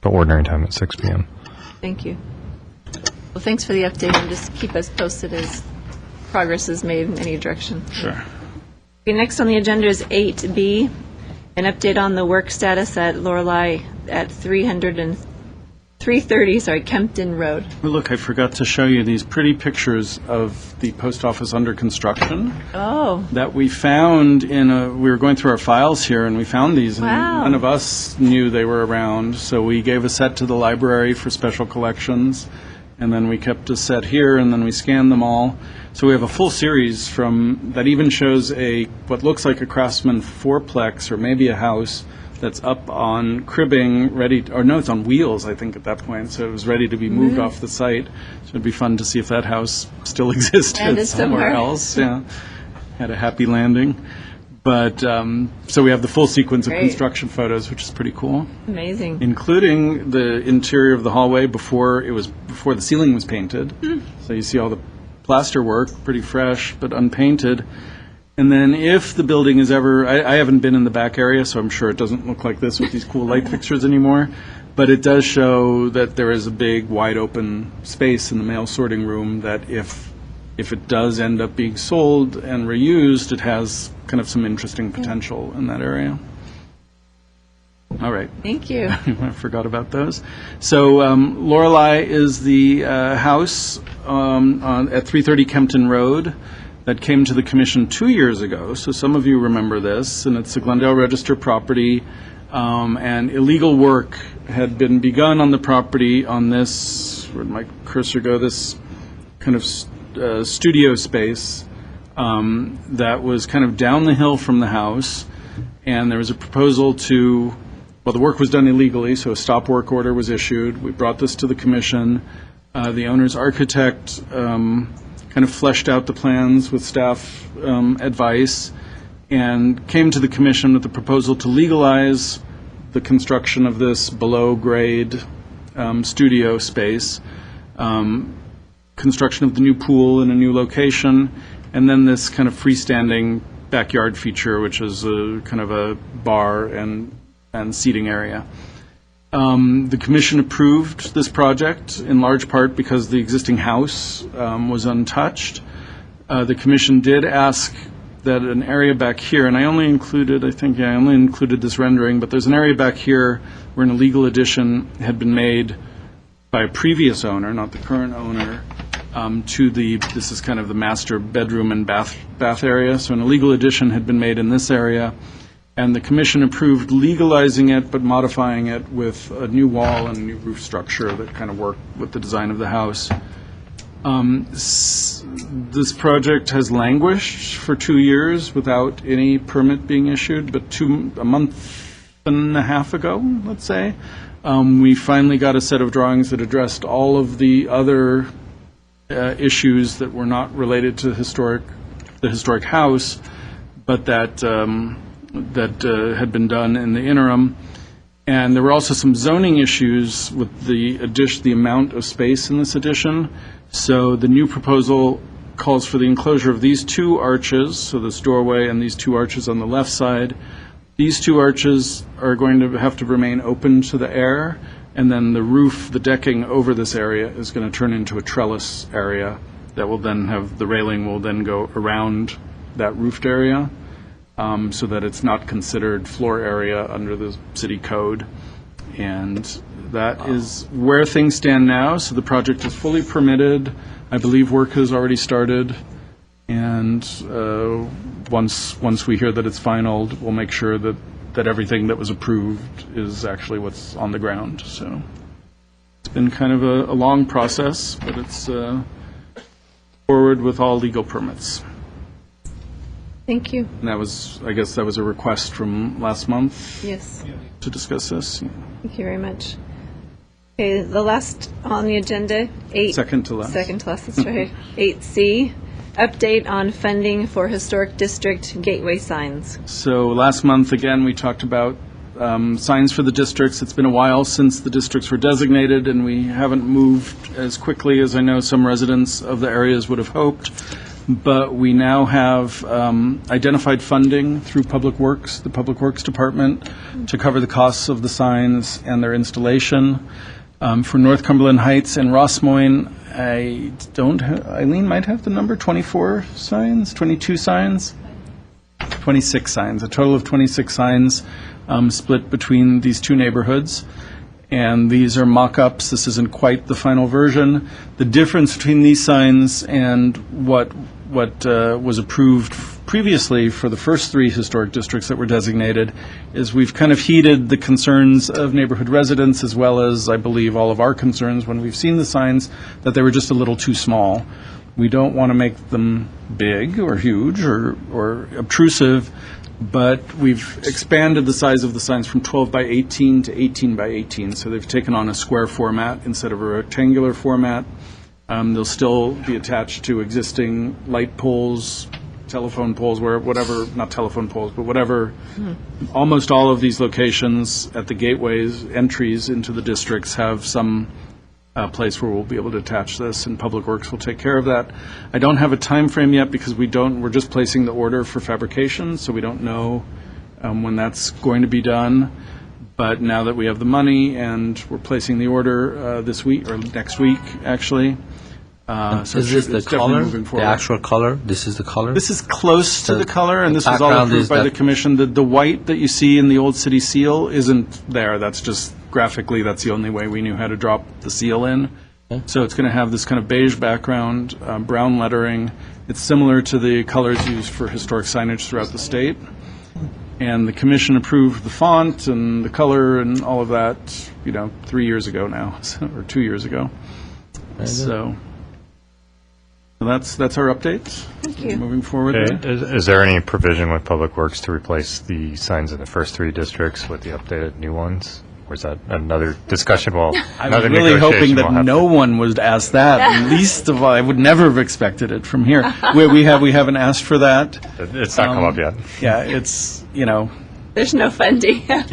ordinary time at 6 p.m. Thank you. Well, thanks for the update, and just keep us posted as progress is made in any direction. Sure. Okay, next on the agenda is 8B, an update on the work status at Lorelei at 330 Kempton Road. Well, look, I forgot to show you these pretty pictures of the post office under construction. Oh. That we found we were going through our files here, and we found these, and Wow. none of us knew they were around. So we gave a set to the library for special collections, and then we kept a set here, and then we scanned them all. So we have a full series that even shows what looks like a Craftsman fourplex, or maybe a house, that's up on cribbing, it's on wheels, I think, at that point. So it was ready to be moved off the site. So it'd be fun to see if that house still existed Landed somewhere. else. Yeah, had a happy landing. But so we have the full sequence of Great. construction photos, which is pretty cool, Amazing. including the interior of the hallway before the ceiling was painted. So you see all the plaster work, pretty fresh but unpainted. And then if the building is ever, I haven't been in the back area, so I'm sure it doesn't look like this with these cool light fixtures anymore, but it does show that there is a big, wide-open space in the mail sorting room that if it does end up being sold and reused, it has kind of some interesting potential in that area. All right. Thank you. I forgot about those. So Lorelei is the house at 330 Kempton Road that came to the commission 2 years ago. So some of you remember this, and it's a Glendale Register property, and illegal work had been begun on the property on this, where'd my cursor go, this kind of studio space that was kind of down the hill from the house, and there was a proposal the work was done illegally, so a stop work order was issued. We brought this to the commission. The owner's architect kind of fleshed out the plans with staff advice and came to the commission with the proposal to legalize the construction of this below-grade studio space, construction of the new pool in a new location, and then this kind of freestanding backyard feature, which is a kind of a bar and seating area. The commission approved this project in large part because the existing house was untouched. The commission did ask that an area back here, and I only included this rendering, but there's an area back here where an illegal addition had been made by a previous owner, not the current owner, this is kind of the master bedroom and bath area. So an illegal addition had been made in this area, and the commission approved legalizing it but modifying it with a new wall and a new roof structure that kind of worked with the design of the house. This project has languished for 2 years without any permit being issued, but a month and a half ago, let's say, we finally got a set of drawings that addressed all of the other issues that were not related to the historic house, but that had been done in the interim. And there were also some zoning issues with the amount of space in this addition. So the new proposal calls for the enclosure of these 2 arches, so this doorway and these 2 arches on the left side. These 2 arches are going to have to remain open to the air, and then the roof, the decking over this area is going to turn into a trellis area that will then have, the railing will then go around that roofed area, so that it's not considered floor area under the city code. And that is where things stand now. So the project is fully permitted. I believe work has already started. And once we hear that it's final, we'll make sure that everything that was approved is actually what's on the ground. So it's been kind of a long process, but it's forward with all legal permits. Thank you. And I guess that was a request from last month. Yes. To discuss this. Thank you very much. Okay, the last on the agenda, Second to last, that's right. 8C, update on funding for historic district gateway signs. So last month, again, we talked about signs for the districts. It's been a while since the districts were designated, and we haven't moved as quickly as I know some residents of the areas would have hoped. But we now have identified funding through Public Works, the Public Works Department, to cover the costs of the signs and their installation. For North Cumberland Heights and Ross Moyne, Eileen might have the number, 24 signs, 22 signs? 26 signs, a total of 26 signs split between these 2 neighborhoods. And these are mock-ups. This isn't quite the final version. The difference between these signs and what was approved previously for the first 3 historic districts that were designated is we've kind of heeded the concerns of neighborhood residents as well as, I believe, all of our concerns when we've seen the signs, that they were just a little too small. We don't want to make them big or huge or obtrusive, but we've expanded the size of the signs from 12 by 18 to 18 by 18. So they've taken on a square format instead of a rectangular format. They'll still be attached to existing light poles, telephone poles, not telephone poles, but whatever. Almost all of these locations at the gateways, entries into the districts have some place where we'll be able to attach this, and Public Works will take care of that. I don't have a time frame yet because we're just placing the order for fabrication, so we don't know when that's going to be done. But now that we have the money and we're placing the order this week or next week, actually. So is this the color, the actual color? This is the color? This is close to the color, and this was all background approved is by that- the commission. The white that you see in the old city seal isn't there. That's just graphically, that's the only way we knew how to drop the seal in. Okay. So it's going to have this kind of beige background, brown lettering. It's similar to the colors used for historic signage throughout the state. And the commission approved the font and the color and all of that, 3 years ago now, or 2 years ago. So that's our update. Thank you. Moving forward. Okay. there. Is there any provision with Public Works to replace the signs in the first 3 districts with the updated new ones? Or is that another discussion? Well, I was really hoping that no one would ask that. Least of all, I would never have expected it from here. We haven't asked for that. It's not come up yet. Yeah, it's There's no funding. have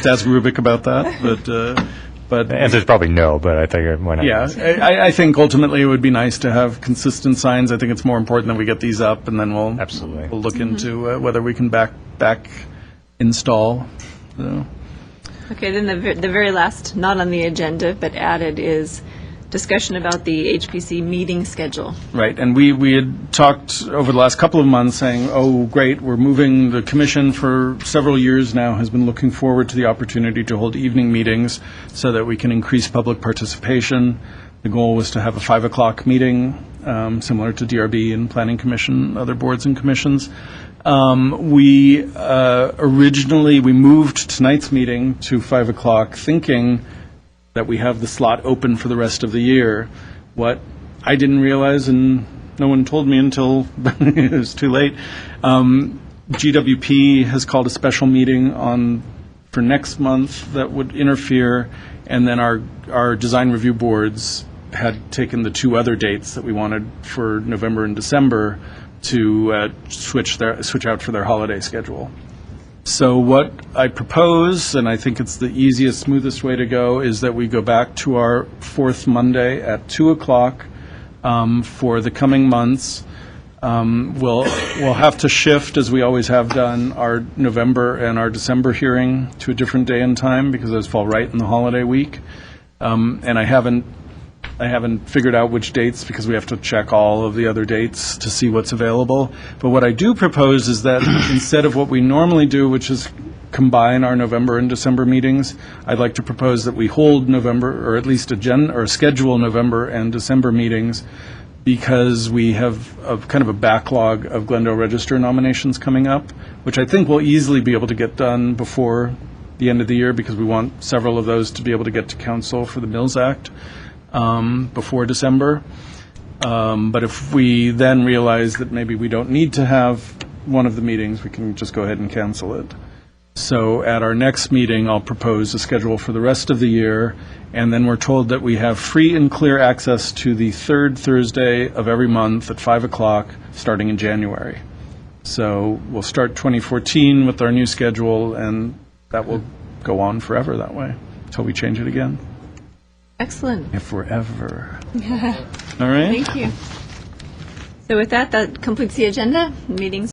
to ask Rubik about that. But But The answer is probably no, but I figured why not? yeah, I think ultimately it would be nice to have consistent signs. I think it's more important that we get these up, and then we'll Absolutely. we'll look into whether we can back install. So. Okay, then the very last, not on the agenda, but added, is discussion about the HPC meeting schedule. Right, and we had talked over the last couple of months saying, oh, great, we're moving, the commission for several years now has been looking forward to the opportunity to hold evening meetings so that we can increase public participation. The goal was to have a 5 o'clock meeting, similar to DRB and Planning Commission, other boards and commissions. Originally, we moved tonight's meeting to 5 o'clock, thinking that we have the slot open for the rest of the year. What I didn't realize, and no one told me until it was too late, GWP has called a special meeting for next month that would interfere, and then our design review boards had taken the two other dates that we wanted for November and December to switch out for their holiday schedule. So what I propose, and I think it's the easiest, smoothest way to go, is that we go back to our fourth Monday at 2 o'clock for the coming months. We'll have to shift, as we always have done, our November and our December hearing to a different day and time because those fall right in the holiday week. And I haven't figured out which dates because we have to check all of the other dates to see what's available. But what I do propose is that instead of what we normally do, which is combine our November and December meetings, I'd like to propose that we hold November, or at least schedule November and December meetings, because we have kind of a backlog of Glendale Register nominations coming up, which I think we'll easily be able to get done before the end of the year because we want several of those to be able to get to council for the Mills Act before December. But if we then realize that maybe we don't need to have one of the meetings, we can just go ahead and cancel it. So at our next meeting, I'll propose a schedule for the rest of the year, and then we're told that we have free and clear access to the third Thursday of every month at 5 o'clock, starting in January. So we'll start 2014 with our new schedule, and that will go on forever that way, until we change it again. Excellent. If we're ever. All right? Thank you. So with that completes the agenda. Meeting's